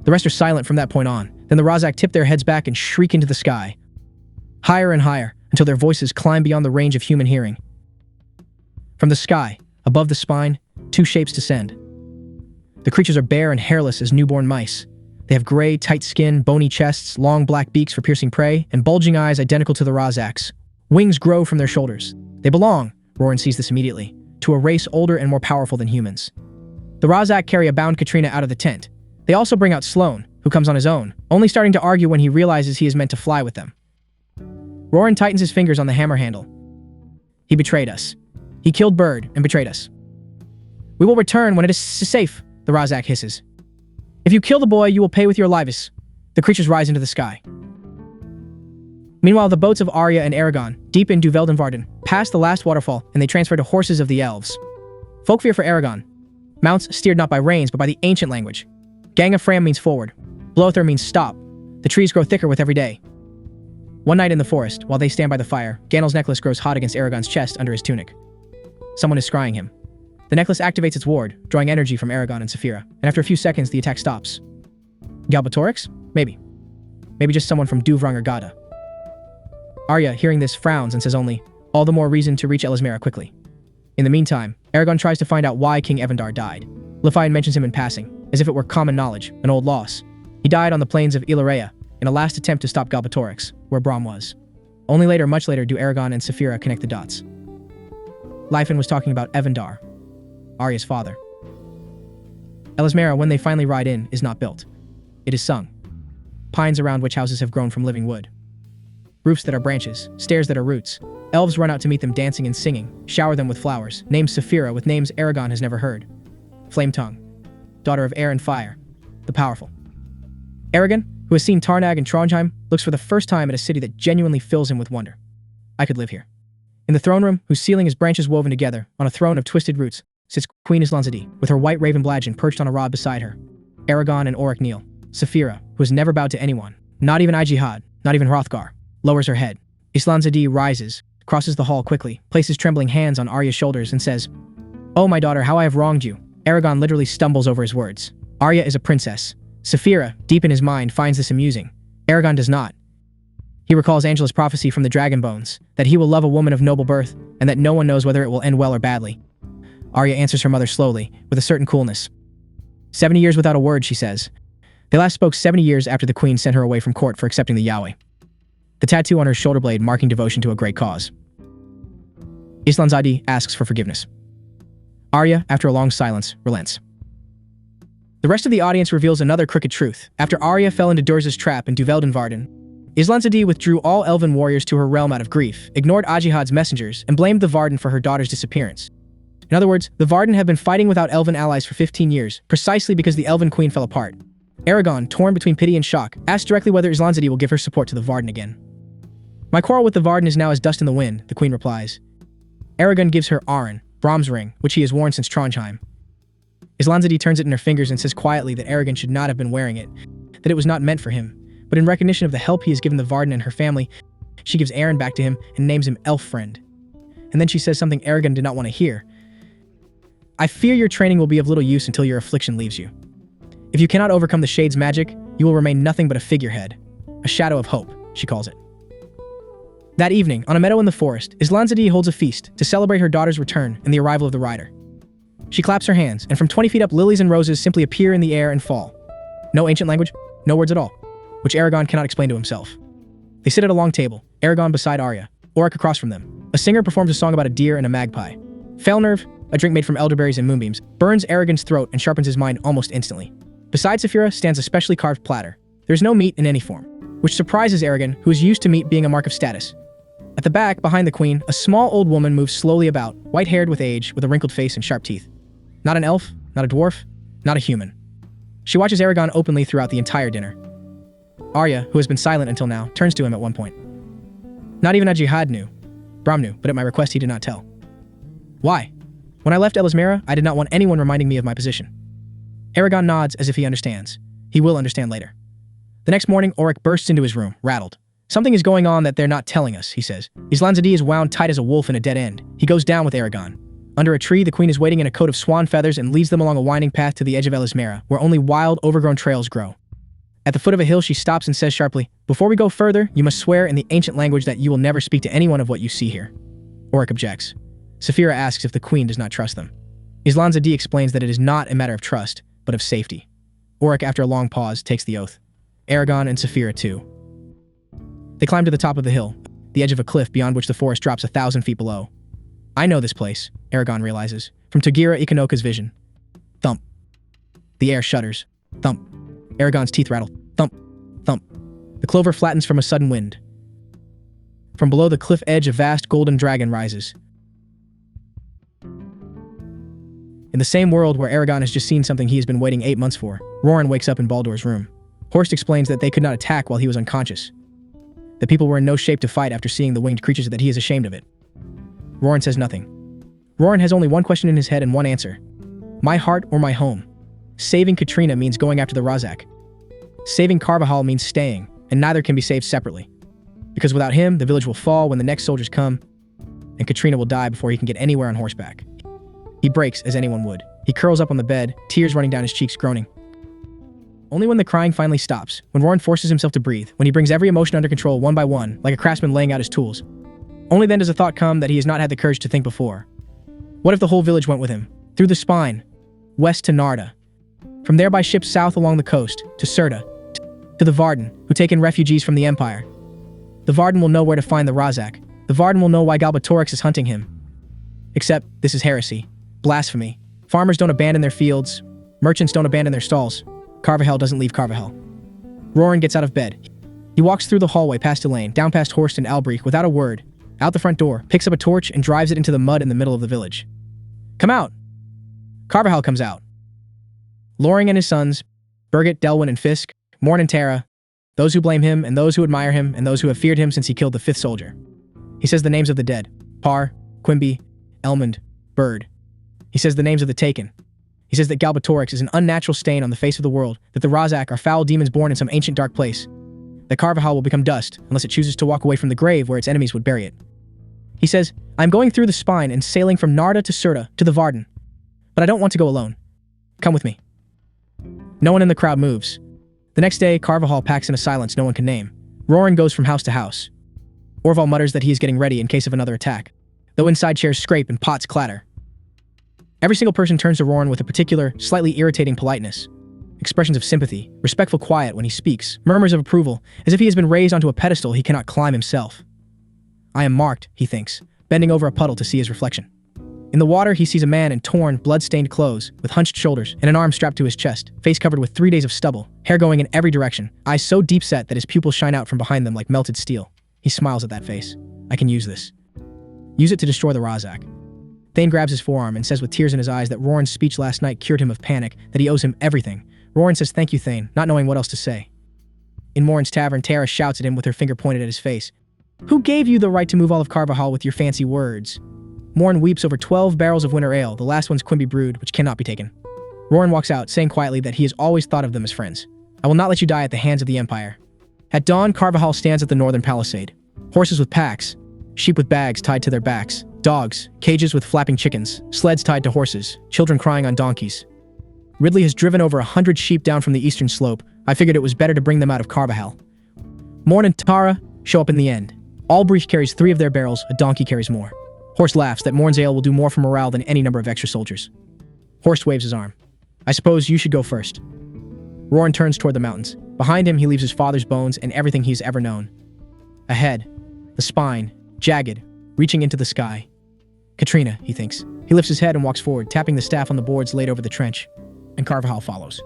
The rest are silent from that point on. Then the Razak tip their heads back and shriek into the sky. Higher and higher, until their voices climb beyond the range of human hearing. From the sky, above the spine, 2 shapes descend. The creatures are bare and hairless as newborn mice. They have gray, tight skin, bony chests, long black beaks for piercing prey, and bulging eyes identical to the Razaks. Wings grow from their shoulders. They belong, Roran sees this immediately, to a race older and more powerful than humans. The Razak carry a bound Katrina out of the tent. They also bring out Sloane, who comes on his own, only starting to argue when he realizes he is meant to fly with them. Roran tightens his fingers on the hammer handle. He betrayed us. He killed Bird and betrayed us. We will return when it is safe, the Razak hisses. If you kill the boy, you will pay with your lives. The creatures rise into the sky. Meanwhile, the boats of Arya and Eragon, deep in Unwelcome, pass the last waterfall, and they transfer to horses of the elves. Folk fear for Eragon. Mounts steered not by reins, but by the ancient language. Gang of Fram means forward. Blother means stop. The trees grow thicker with every day. One night in the forest, while they stand by the fire, Ganel's necklace grows hot against Eragon's chest under his tunic. Someone is scrying him. The necklace activates its ward, drawing energy from Eragon and Saphira, and after a few seconds, the attack stops. Galbatorix? Maybe. Maybe just someone from Duvrang or Gada. Arya, hearing this, frowns and says only, all the more reason to reach Ellesméra quickly. In the meantime, Eragon tries to find out why King Evandar died. Lifian mentions him in passing, as if it were common knowledge, an old loss. He died on the plains of Ilaria, in a last attempt to stop Galbatorix, where Brom was. Only later, much later, do Eragon and Saphira connect the dots. Lifian was talking about Evandar, Arya's father. Ellesméra, when they finally ride in, is not built. It is sung. Pines around which houses have grown from living wood. Roofs that are branches, stairs that are roots. Elves run out to meet them dancing and singing, shower them with flowers, named Saphira with names Eragon has never heard. Flametongue, daughter of air and fire, the powerful. Eragon, who has seen Tarnag and Trondheim, looks for the first time at a city that genuinely fills him with wonder. I could live here. In the throne room, whose ceiling is branches woven together, on a throne of twisted roots, sits Queen Islanzadi, with her white raven bludgeon perched on a rod beside her. Eragon and Oric kneel. Saphira, who has never bowed to anyone, not even Ijihad, not even Hrothgar, lowers her head. Islanzadi rises, crosses the hall quickly, places trembling hands on Arya's shoulders and says, "Oh, my daughter, how I have wronged you." Eragon literally stumbles over his words. Arya is a princess. Saphira, deep in his mind, finds this amusing. Eragon does not. He recalls Angela's prophecy from the Dragon Bones, that he will love a woman of noble birth, and that no one knows whether it will end well or badly. Arya answers her mother slowly, with a certain coolness. 70 years without a word, she says. They last spoke 70 years after the queen sent her away from court for accepting the Yahweh. The tattoo on her shoulder blade marking devotion to a great cause. Islanzadi asks for forgiveness. Arya, after a long silence, relents. The rest of the audience reveals another crooked truth. After Arya fell into Durza's trap in Duveldenvarden, Islanzadi withdrew all elven warriors to her realm out of grief, ignored Ajihad's messengers, and blamed the Varden for her daughter's disappearance. In other words, the Varden have been fighting without elven allies for 15 years, precisely because the elven queen fell apart. Eragon, torn between pity and shock, asks directly whether Islanzadi will give her support to the Varden again. My quarrel with the Varden is now as dust in the wind, the queen replies. Eragon gives her Aran, Brom's ring, which he has worn since Trondheim. Islanzadi turns it in her fingers and says quietly that Eragon should not have been wearing it, that it was not meant for him, but in recognition of the help he has given the Varden and her family, she gives Aaron back to him and names him Elf Friend. And then she says something Eragon did not want to hear. I fear your training will be of little use until your affliction leaves you. If you cannot overcome the Shade's magic, you will remain nothing but a figurehead. A shadow of hope, she calls it. That evening, on a meadow in the forest, Islanzadi holds a feast to celebrate her daughter's return and the arrival of the rider. She claps her hands, and from 20 feet up, lilies and roses simply appear in the air and fall. No ancient language, no words at all, which Eragon cannot explain to himself. They sit at a long table, Eragon beside Arya, Oric across from them. A singer performs a song about a deer and a magpie. Felnerve, a drink made from elderberries and moonbeams, burns Eragon's throat and sharpens his mind almost instantly. Beside Saphira stands a specially carved platter. There's no meat in any form, which surprises Eragon, who is used to meat being a mark of status. At the back, behind the queen, a small old woman moves slowly about, white-haired with age, with a wrinkled face and sharp teeth. Not an elf, not a dwarf, not a human. She watches Eragon openly throughout the entire dinner. Arya, who has been silent until now, turns to him at one point. Not even Jihad knew. Brom knew, but at my request he did not tell. Why? When I left Ellesméra, I did not want anyone reminding me of my position. Eragon nods as if he understands. He will understand later. The next morning, Oric bursts into his room, rattled. Something is going on that they're not telling us, he says. Islanzadi is wound tight as a wolf in a dead end. He goes down with Eragon. Under a tree, the queen is waiting in a coat of swan feathers and leads them along a winding path to the edge of Ellesméra, where only wild, overgrown trails grow. At the foot of a hill, she stops and says sharply, "Before we go further, you must swear in the ancient language that you will never speak to anyone of what you see here." Oric objects. Saphira asks if the queen does not trust them. Islanzadi explains that it is not a matter of trust, but of safety. Oric, after a long pause, takes the oath. Eragon and Saphira too. They climb to the top of the hill, the edge of a cliff beyond which the forest drops 1,000 feet below. I know this place, Eragon realizes, from Tagira Ikanoka's vision. Thump. The air shudders. Thump. Eragon's teeth rattle. Thump. Thump. The clover flattens from a sudden wind. From below the cliff edge, a vast golden dragon rises. In the same world where Eragon has just seen something he has been waiting 8 months for, Roran wakes up in Baldur's room. Horst explains that they could not attack while he was unconscious. The people were in no shape to fight after seeing the winged creatures, that he is ashamed of it. Roran says nothing. Roran has only one question in his head and one answer. My heart or my home? Saving Katrina means going after the Razak. Saving Carvajal means staying, and neither can be saved separately. Because without him, the village will fall when the next soldiers come, and Katrina will die before he can get anywhere on horseback. He breaks, as anyone would. He curls up on the bed, tears running down his cheeks, groaning. Only when the crying finally stops, when Roran forces himself to breathe, when he brings every emotion under control one by one, like a craftsman laying out his tools. Only then does a thought come that he has not had the courage to think before. What if the whole village went with him? Through the spine, west to Narda. From there by ship south along the coast, to Serta, to the Varden, who take in refugees from the Empire. The Varden will know where to find the Razak. The Varden will know why Galbatorix is hunting him. Except, this is heresy. Blasphemy. Farmers don't abandon their fields. Merchants don't abandon their stalls. Carvajal doesn't leave Carvajal. Roran gets out of bed. He walks through the hallway past Elaine, down past Horst and Albrecht without a word, out the front door, picks up a torch and drives it into the mud in the middle of the village. Come out! Carvajal comes out. Loring and his sons, Birgit, Delwyn, and Fisk, Morn and Tara, those who blame him and those who admire him and those who have feared him since he killed the 5th soldier. He says the names of the dead, Parr, Quimby, Elmond, Bird. He says the names of the taken. He says that Galbatorix is an unnatural stain on the face of the world, that the Razak are foul demons born in some ancient dark place, that Carvajal will become dust unless it chooses to walk away from the grave where its enemies would bury it. He says, I'm going through the spine and sailing from Narda to Serta to the Varden, but I don't want to go alone. Come with me. No one in the crowd moves. The next day, Carvajal packs in a silence no one can name. Roran goes from house to house. Orval mutters that he is getting ready in case of another attack, though inside chairs scrape and pots clatter. Every single person turns to Roran with a particular, slightly irritating politeness. Expressions of sympathy, respectful quiet when he speaks, murmurs of approval, as if he has been raised onto a pedestal he cannot climb himself. I am marked, he thinks, bending over a puddle to see his reflection. In the water, he sees a man in torn, blood-stained clothes, with hunched shoulders, and an arm strapped to his chest, face covered with 3 days of stubble, hair going in every direction, eyes so deep-set that his pupils shine out from behind them like melted steel. He smiles at that face. I can use this. Use it to destroy the Razak. Thane grabs his forearm and says with tears in his eyes that Roran's speech last night cured him of panic, that he owes him everything. Roran says thank you, Thane, not knowing what else to say. In Morin's tavern, Tara shouts at him with her finger pointed at his face. Who gave you the right to move all of Carvajal with your fancy words? Morin weeps over 12 barrels of winter ale, the last one's Quimby brewed, which cannot be taken. Roran walks out, saying quietly that he has always thought of them as friends. I will not let you die at the hands of the Empire. At dawn, Carvajal stands at the northern palisade. Horses with packs, sheep with bags tied to their backs, dogs, cages with flapping chickens, sleds tied to horses, children crying on donkeys. Ridley has driven over 100 sheep down from the eastern slope. I figured it was better to bring them out of Carvajal. Morn and Tara show up in the end. Albrecht carries 3 of their barrels, a donkey carries more. Horst laughs that Morn's ale will do more for morale than any number of extra soldiers. Horst waves his arm. I suppose you should go first. Roran turns toward the mountains. Behind him, he leaves his father's bones and everything he's ever known. Ahead, the spine, jagged, reaching into the sky. Katrina, he thinks. He lifts his head and walks forward, tapping the staff on the boards laid over the trench. And Carvajal follows.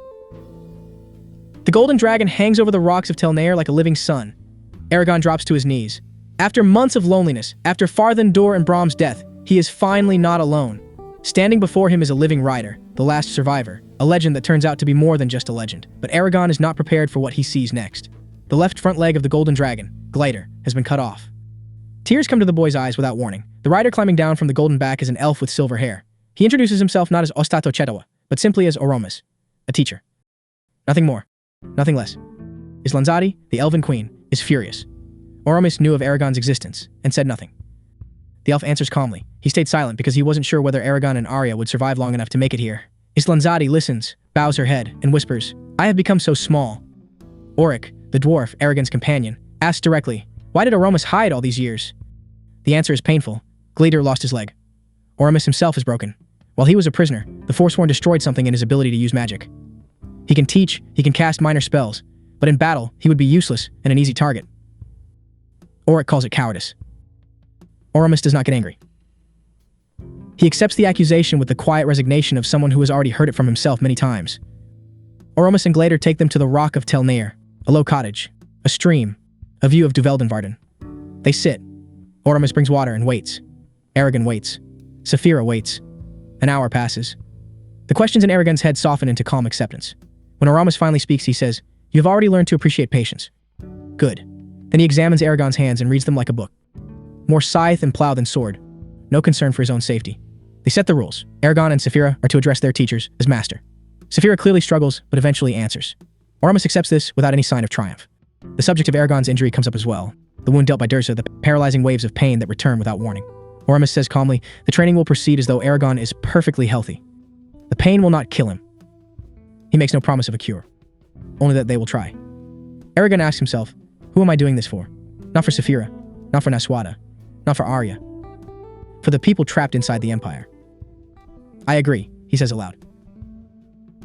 The golden dragon hangs over the rocks of Telnair like a living sun. Eragon drops to his knees. After months of loneliness, after Farthen Door and Brom's death, he is finally not alone. Standing before him is a living rider, the last survivor, a legend that turns out to be more than just a legend. But Eragon is not prepared for what he sees next. The left front leg of the golden dragon, Glider, has been cut off. Tears come to the boy's eyes without warning. The rider climbing down from the golden back is an elf with silver hair. He introduces himself not as Ostato Chetawa, but simply as Oromis, a teacher. Nothing more, nothing less. Islanzadi, the elven queen, is furious. Oromis knew of Eragon's existence and said nothing. The elf answers calmly. He stayed silent because he wasn't sure whether Eragon and Arya would survive long enough to make it here. Islanzadi listens, bows her head, and whispers, I have become so small. Auric, the dwarf, Eragon's companion, asks directly, why did Oromis hide all these years? The answer is painful. Glider lost his leg. Oromis himself is broken. While he was a prisoner, the Forsworn destroyed something in his ability to use magic. He can teach, he can cast minor spells, but in battle, he would be useless and an easy target. Auric calls it cowardice. Oromis does not get angry. He accepts the accusation with the quiet resignation of someone who has already heard it from himself many times. Oromis and Glader take them to the rock of Telnair, a low cottage, a stream, a view of Duveldenvarden. They sit. Oromis brings water and waits. Eragon waits. Saphira waits. An hour passes. The questions in Eragon's head soften into calm acceptance. When Oromis finally speaks, he says, you have already learned to appreciate patience. Good. Then he examines Eragon's hands and reads them like a book. More scythe and plow than sword. No concern for his own safety. They set the rules. Eragon and Saphira are to address their teachers as master. Saphira clearly struggles, but eventually answers. Oromis accepts this without any sign of triumph. The subject of Eragon's injury comes up as well. The wound dealt by Dursa, the paralyzing waves of pain that return without warning. Oromis says calmly, the training will proceed as though Eragon is perfectly healthy. The pain will not kill him. He makes no promise of a cure. Only that they will try. Eragon asks himself, who am I doing this for? Not for Saphira, not for Naswada, not for Arya. For the people trapped inside the Empire. I agree, he says aloud.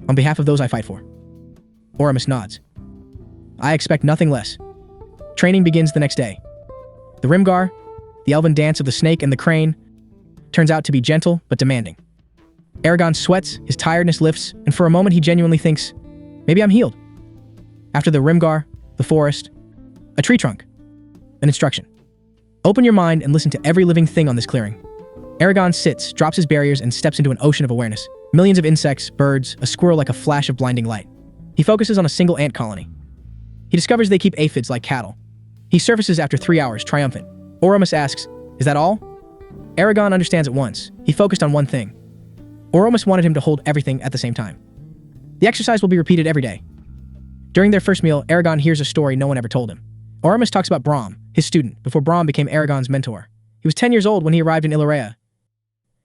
On behalf of those I fight for. Oromis nods. I expect nothing less. Training begins the next day. The Rimgar, the elven dance of the snake and the crane, turns out to be gentle but demanding. Eragon sweats, his tiredness lifts, and for a moment he genuinely thinks, maybe I'm healed. After the Rimgar, the forest, a tree trunk, an instruction. Open your mind and listen to every living thing on this clearing. Eragon sits, drops his barriers, and steps into an ocean of awareness. Millions of insects, birds, a squirrel like a flash of blinding light. He focuses on a single ant colony. He discovers they keep aphids like cattle. He surfaces after 3 hours, triumphant. Oromis asks, is that all? Eragon understands at once. He focused on one thing. Oromis wanted him to hold everything at the same time. The exercise will be repeated every day. During their first meal, Eragon hears a story no one ever told him. Oromis talks about Brom, his student, before Brom became Eragon's mentor. He was 10 years old when he arrived in Illyria.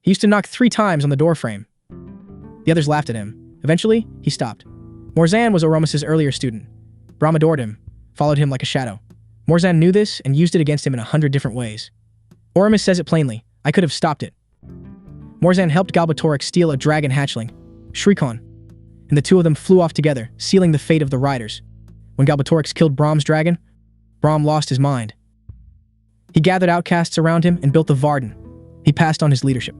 He used to knock 3 times on the door frame. The others laughed at him. Eventually, he stopped. Morzan was Oromis' earlier student. Brom adored him, followed him like a shadow. Morzan knew this and used it against him in 100 different ways. Oromis says it plainly, I could have stopped it. Morzan helped Galbatorix steal a dragon hatchling, Shrikon, and the two of them flew off together, sealing the fate of the riders. When Galbatorix killed Brom's dragon, Brom lost his mind. He gathered outcasts around him and built the Varden. He passed on his leadership.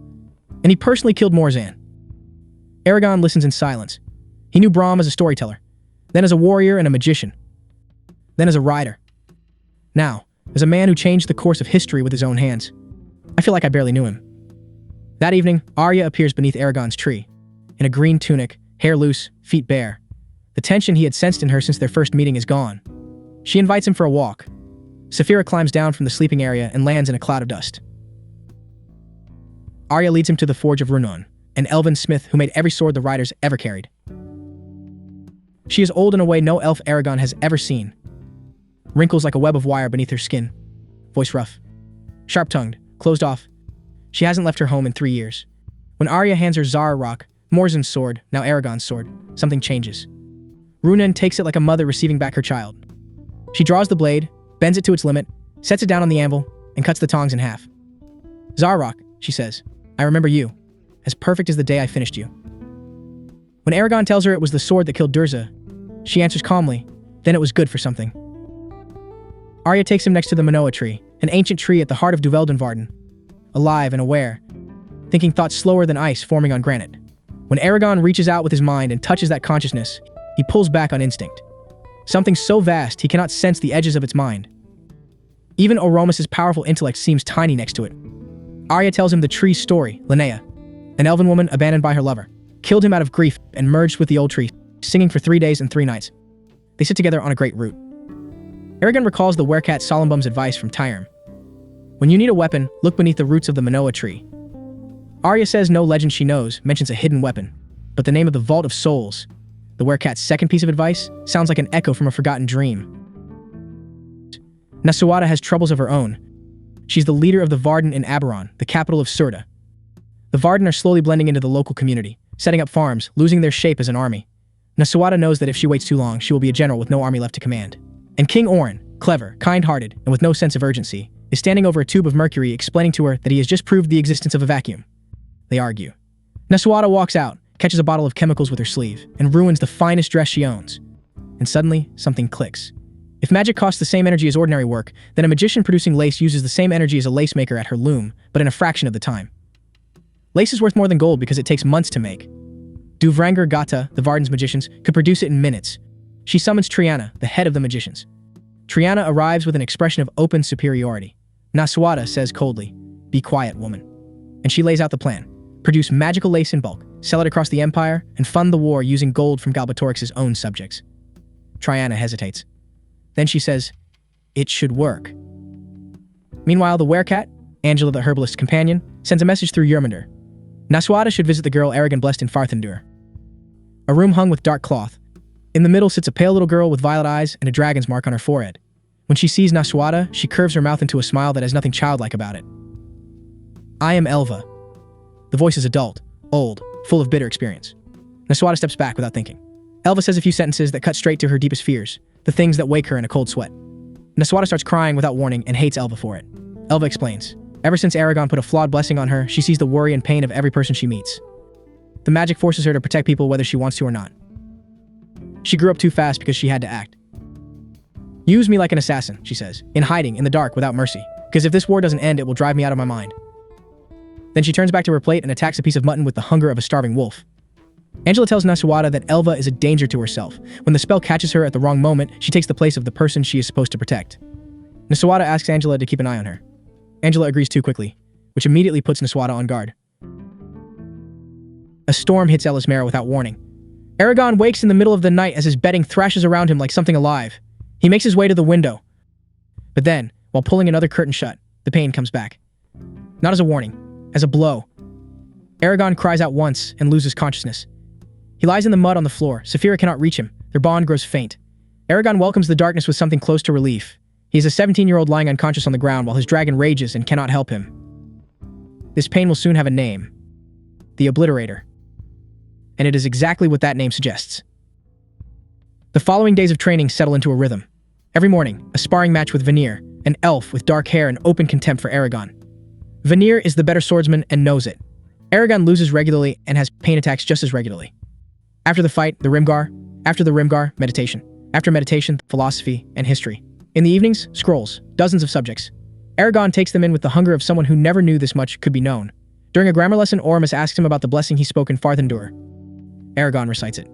And he personally killed Morzan. Eragon listens in silence. He knew Brom as a storyteller, then as a warrior and a magician, then as a rider. Now, as a man who changed the course of history with his own hands. I feel like I barely knew him. That evening, Arya appears beneath Eragon's tree, in a green tunic, hair loose, feet bare. The tension he had sensed in her since their first meeting is gone. She invites him for a walk. Saphira climbs down from the sleeping area and lands in a cloud of dust. Arya leads him to the Forge of Runon, an elven smith who made every sword the riders ever carried. She is old in a way no elf Eragon has ever seen. wrinkles like a web of wire beneath her skin. Voice rough. Sharp-tongued, closed off. She hasn't left her home in 3 years. When Arya hands her Zararok, Morzan's sword, now Eragon's sword, something changes. Roran takes it like a mother receiving back her child. She draws the blade, bends it to its limit, sets it down on the anvil, and cuts the tongs in half. Zararok, she says, I remember you, as perfect as the day I finished you. When Eragon tells her it was the sword that killed Durza, she answers calmly, then it was good for something. Arya takes him next to the Manoa tree, an ancient tree at the heart of Duveldonvarden, alive and aware, thinking thoughts slower than ice forming on granite. When Eragon reaches out with his mind and touches that consciousness, he pulls back on instinct. Something so vast he cannot sense the edges of its mind. Even Oromas's powerful intellect seems tiny next to it. Arya tells him the tree's story. Linnea, an elven woman abandoned by her lover, killed him out of grief and merged with the old tree, singing for 3 days and 3 nights. They sit together on a great root. Eragon recalls the werecat Solumbum's advice from Tyrm. When you need a weapon, look beneath the roots of the Manoa tree. Arya says no legend she knows mentions a hidden weapon, but the name of the Vault of Souls, the werecat's second piece of advice, sounds like an echo from a forgotten dream. Nasuada has troubles of her own. She's the leader of the Varden in Aberon, the capital of Surda. The Varden are slowly blending into the local community, setting up farms, losing their shape as an army. Nasuada knows that if she waits too long, she will be a general with no army left to command. And King Orin, clever, kind-hearted, and with no sense of urgency, is standing over a tube of mercury explaining to her that he has just proved the existence of a vacuum. They argue. Nasuada walks out, catches a bottle of chemicals with her sleeve, and ruins the finest dress she owns. And suddenly, something clicks. If magic costs the same energy as ordinary work, then a magician producing lace uses the same energy as a lace maker at her loom, but in a fraction of the time. Lace is worth more than gold because it takes months to make. Duvrangar Gata, the Varden's magicians, could produce it in minutes. She summons Triana, the head of the magicians. Triana arrives with an expression of open superiority. Nasuada says coldly, "Be quiet, woman." And she lays out the plan. Produce magical lace in bulk, sell it across the empire, and fund the war using gold from Galbatorix's own subjects. Triana hesitates. Then she says, "It should work." Meanwhile, the werecat, Angela the herbalist's companion, sends a message through Yermander. Nasuada should visit the girl Eragon blessed in Farthendur. A room hung with dark cloth. In the middle sits a pale little girl with violet eyes and a dragon's mark on her forehead. When she sees Nasuada, she curves her mouth into a smile that has nothing childlike about it. "I am Elva." The voice is adult, old, full of bitter experience. Nasuada steps back without thinking. Elva says a few sentences that cut straight to her deepest fears, the things that wake her in a cold sweat. Nasuada starts crying without warning and hates Elva for it. Elva explains. Ever since Eragon put a flawed blessing on her, she sees the worry and pain of every person she meets. The magic forces her to protect people whether she wants to or not. She grew up too fast because she had to act. "Use me like an assassin," she says, in hiding, in the dark, without mercy. "Because if this war doesn't end, it will drive me out of my mind." Then she turns back to her plate and attacks a piece of mutton with the hunger of a starving wolf. Angela tells Nasuada that Elva is a danger to herself. When the spell catches her at the wrong moment, she takes the place of the person she is supposed to protect. Nasuada asks Angela to keep an eye on her. Angela agrees too quickly, which immediately puts Nasuada on guard. A storm hits Ellesméra without warning. Eragon wakes in the middle of the night as his bedding thrashes around him like something alive. He makes his way to the window. But then, while pulling another curtain shut, the pain comes back. Not as a warning, as a blow. Eragon cries out once and loses consciousness. He lies in the mud on the floor. Saphira cannot reach him. Their bond grows faint. Eragon welcomes the darkness with something close to relief. He is a 17-year-old lying unconscious on the ground while his dragon rages and cannot help him. This pain will soon have a name. The Obliterator. And it is exactly what that name suggests. The following days of training settle into a rhythm. Every morning, a sparring match with Vanir, an elf with dark hair and open contempt for Eragon. Vanir is the better swordsman and knows it. Eragon loses regularly and has pain attacks just as regularly. After the fight, the Rimgar. After the Rimgar, meditation. After meditation, philosophy and history. In the evenings, scrolls, dozens of subjects. Eragon takes them in with the hunger of someone who never knew this much could be known. During a grammar lesson, Oramus asks him about the blessing he spoke in Farthendur. Eragon recites it.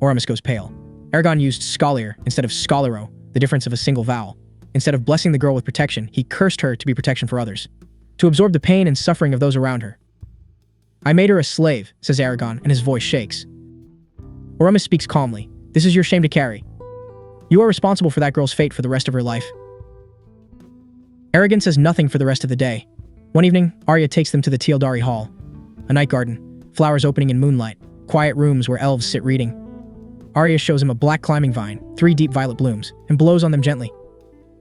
Oramus goes pale. Eragon used scholier instead of scholaro, the difference of a single vowel. Instead of blessing the girl with protection, he cursed her to be protection for others, to absorb the pain and suffering of those around her. "I made her a slave," says Eragon, and his voice shakes. Oramus speaks calmly. "This is your shame to carry. You are responsible for that girl's fate for the rest of her life." Eragon says nothing for the rest of the day. One evening, Arya takes them to the Tealdari Hall. A night garden, flowers opening in moonlight, quiet rooms where elves sit reading. Arya shows him a black climbing vine, 3 deep violet blooms, and blows on them gently.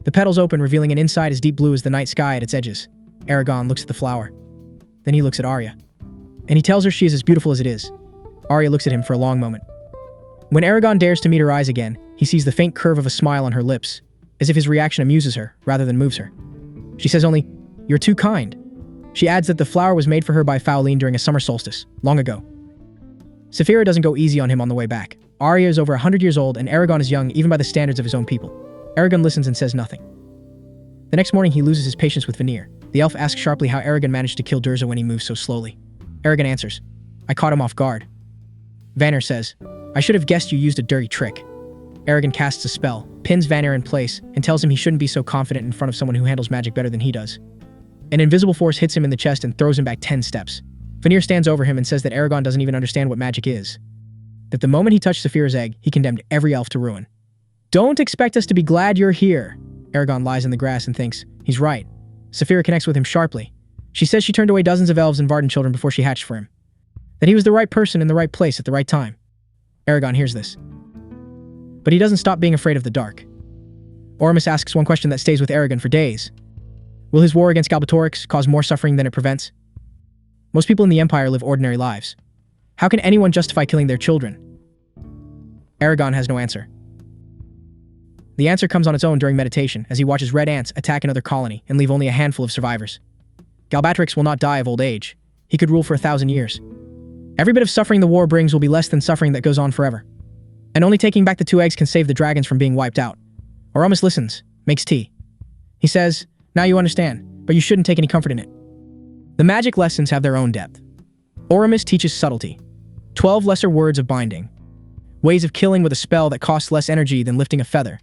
The petals open, revealing an inside as deep blue as the night sky at its edges. Eragon looks at the flower. Then he looks at Arya. And he tells her she is as beautiful as it is. Arya looks at him for a long moment. When Eragon dares to meet her eyes again, he sees the faint curve of a smile on her lips, as if his reaction amuses her rather than moves her. She says only, "You're too kind." She adds that the flower was made for her by Fauline during a summer solstice, long ago. Saphira doesn't go easy on him on the way back. Arya is over 100 years old and Eragon is young even by the standards of his own people. Eragon listens and says nothing. The next morning he loses his patience with Vanir. The elf asks sharply how Eragon managed to kill Durza when he moves so slowly. Eragon answers, "I caught him off guard." Vanir says, "I should have guessed you used a dirty trick." Eragon casts a spell, pins Vanir in place, and tells him he shouldn't be so confident in front of someone who handles magic better than he does. An invisible force hits him in the chest and throws him back 10 steps. Vanir stands over him and says that Eragon doesn't even understand what magic is. That the moment he touched Saphira's egg, he condemned every elf to ruin. "Don't expect us to be glad you're here." Eragon lies in the grass and thinks, he's right. Saphira connects with him sharply. She says she turned away dozens of elves and Varden children before she hatched for him. That he was the right person in the right place at the right time. Eragon hears this. But he doesn't stop being afraid of the dark. Oramus asks one question that stays with Eragon for days. Will his war against Galbatorix cause more suffering than it prevents? Most people in the Empire live ordinary lives. How can anyone justify killing their children? Eragon has no answer. The answer comes on its own during meditation as he watches red ants attack another colony and leave only a handful of survivors. Galbatorix will not die of old age. He could rule for 1,000 years. Every bit of suffering the war brings will be less than suffering that goes on forever. And only taking back the 2 eggs can save the dragons from being wiped out. Oramus listens, makes tea. He says, "Now you understand, but you shouldn't take any comfort in it." The magic lessons have their own depth. Oramus teaches subtlety. 12 lesser words of binding. Ways of killing with a spell that costs less energy than lifting a feather.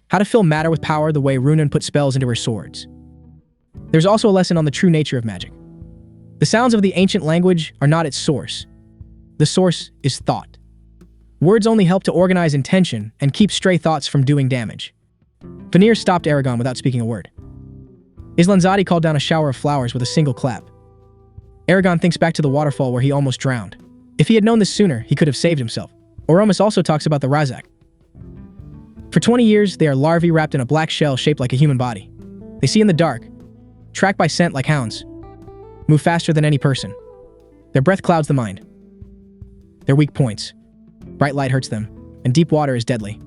How to fill matter with power the way Runan put spells into her swords. There's also a lesson on the true nature of magic. The sounds of the ancient language are not its source. The source is thought. Words only help to organize intention and keep stray thoughts from doing damage. Vanir stopped Eragon without speaking a word. Islanzadi called down a shower of flowers with a single clap. Eragon thinks back to the waterfall where he almost drowned. If he had known this sooner, he could have saved himself. Oramus also talks about the Razak. For 20 years, they are larvae wrapped in a black shell shaped like a human body. They see in the dark, track by scent like hounds, move faster than any person. Their breath clouds the mind. Their weak points. Bright light hurts them, and deep water is deadly.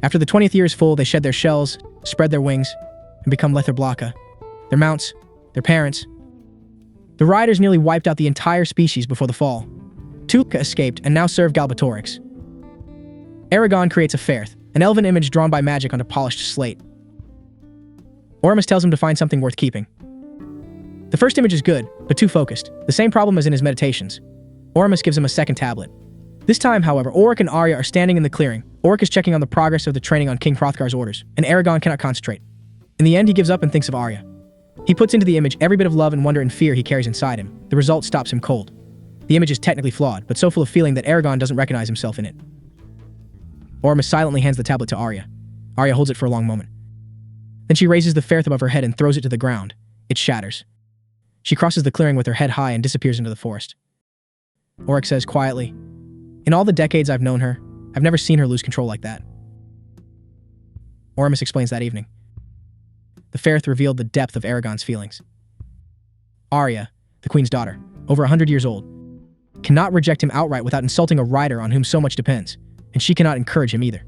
After the 20th year is full, they shed their shells, spread their wings, and become Lether Blaka. Their mounts, their parents. The riders nearly wiped out the entire species before the fall. Tulka escaped and now serve Galbatorix. Eragon creates a Faerth, an elven image drawn by magic on a polished slate. Oramus tells him to find something worth keeping. The first image is good, but too focused, the same problem as in his meditations. Oramus gives him a second tablet. This time, however, Oric and Arya are standing in the clearing. Oric is checking on the progress of the training on King Hrothgar's orders, and Eragon cannot concentrate. In the end, he gives up and thinks of Arya. He puts into the image every bit of love and wonder and fear he carries inside him. The result stops him cold. The image is technically flawed, but so full of feeling that Eragon doesn't recognize himself in it. Oramus silently hands the tablet to Arya. Arya holds it for a long moment. Then she raises the Faerth above her head and throws it to the ground. It shatters. She crosses the clearing with her head high and disappears into the forest. Oric says quietly, "In all the decades I've known her, I've never seen her lose control like that." Oramus explains that evening. The Faerth revealed the depth of Eragon's feelings. Arya, the queen's daughter, over 100 years old, cannot reject him outright without insulting a rider on whom so much depends, and she cannot encourage him either.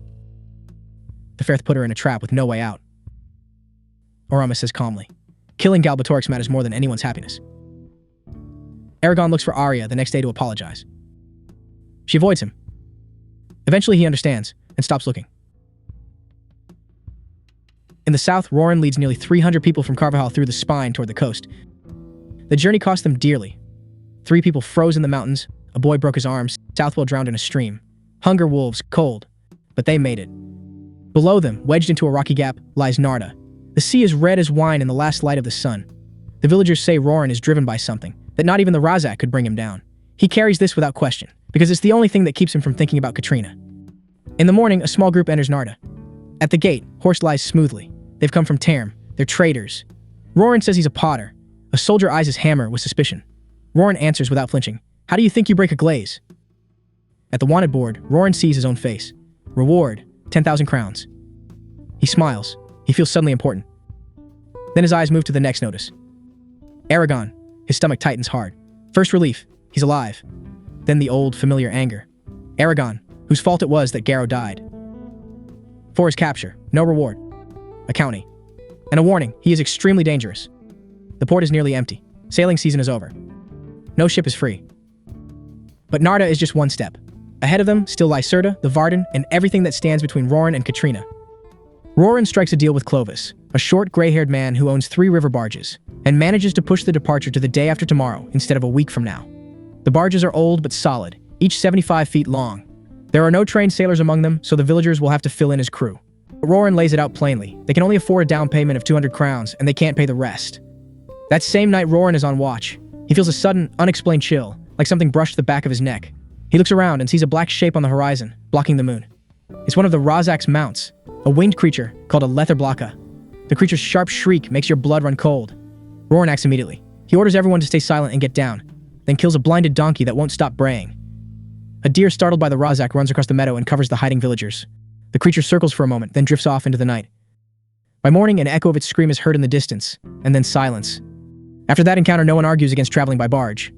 The Faerth put her in a trap with no way out. Oramus says calmly, "Killing Galbatorix matters more than anyone's happiness." Eragon looks for Arya the next day to apologize. She avoids him. Eventually he understands and stops looking. In the south, Roran leads nearly 300 people from Carvajal through the spine toward the coast. The journey cost them dearly. 3 people froze in the mountains, a boy broke his arms, Southwell drowned in a stream. Hunger wolves, cold. But they made it. Below them, wedged into a rocky gap, lies Narda. The sea is red as wine in the last light of the sun. The villagers say Roran is driven by something, that not even the Razak could bring him down. He carries this without question, because it's the only thing that keeps him from thinking about Katrina. In the morning, a small group enters Narda. At the gate, Horst lies smoothly. They've come from Term. They're traitors. Roran says he's a potter. A soldier eyes his hammer with suspicion. Roran answers without flinching. "How do you think you break a glaze?" At the wanted board, Roran sees his own face. Reward, 10,000 crowns. He smiles. He feels suddenly important. Then his eyes move to the next notice. Eragon. His stomach tightens hard. First relief, he's alive. Then the old, familiar anger. Eragon, whose fault it was that Garrow died. For his capture, no reward. A county. And a warning, he is extremely dangerous. The port is nearly empty. Sailing season is over. No ship is free. But Narda is just one step. Ahead of them still lie Serta, the Varden, and everything that stands between Roran and Katrina. Roran strikes a deal with Clovis, a short, gray-haired man who owns 3 river barges, and manages to push the departure to the day after tomorrow instead of a week from now. The barges are old but solid, each 75 feet long. There are no trained sailors among them, so the villagers will have to fill in as crew. But Roran lays it out plainly. They can only afford a down payment of 200 crowns, and they can't pay the rest. That same night, Roran is on watch. He feels a sudden, unexplained chill, like something brushed the back of his neck. He looks around and sees a black shape on the horizon, blocking the moon. It's one of the Razak's mounts, a winged creature called a Letherblaka. The creature's sharp shriek makes your blood run cold. Roran acts immediately. He orders everyone to stay silent and get down, then kills a blinded donkey that won't stop braying. A deer startled by the Razak runs across the meadow and covers the hiding villagers. The creature circles for a moment, then drifts off into the night. By morning, an echo of its scream is heard in the distance, and then silence. After that encounter, no one argues against traveling by barge.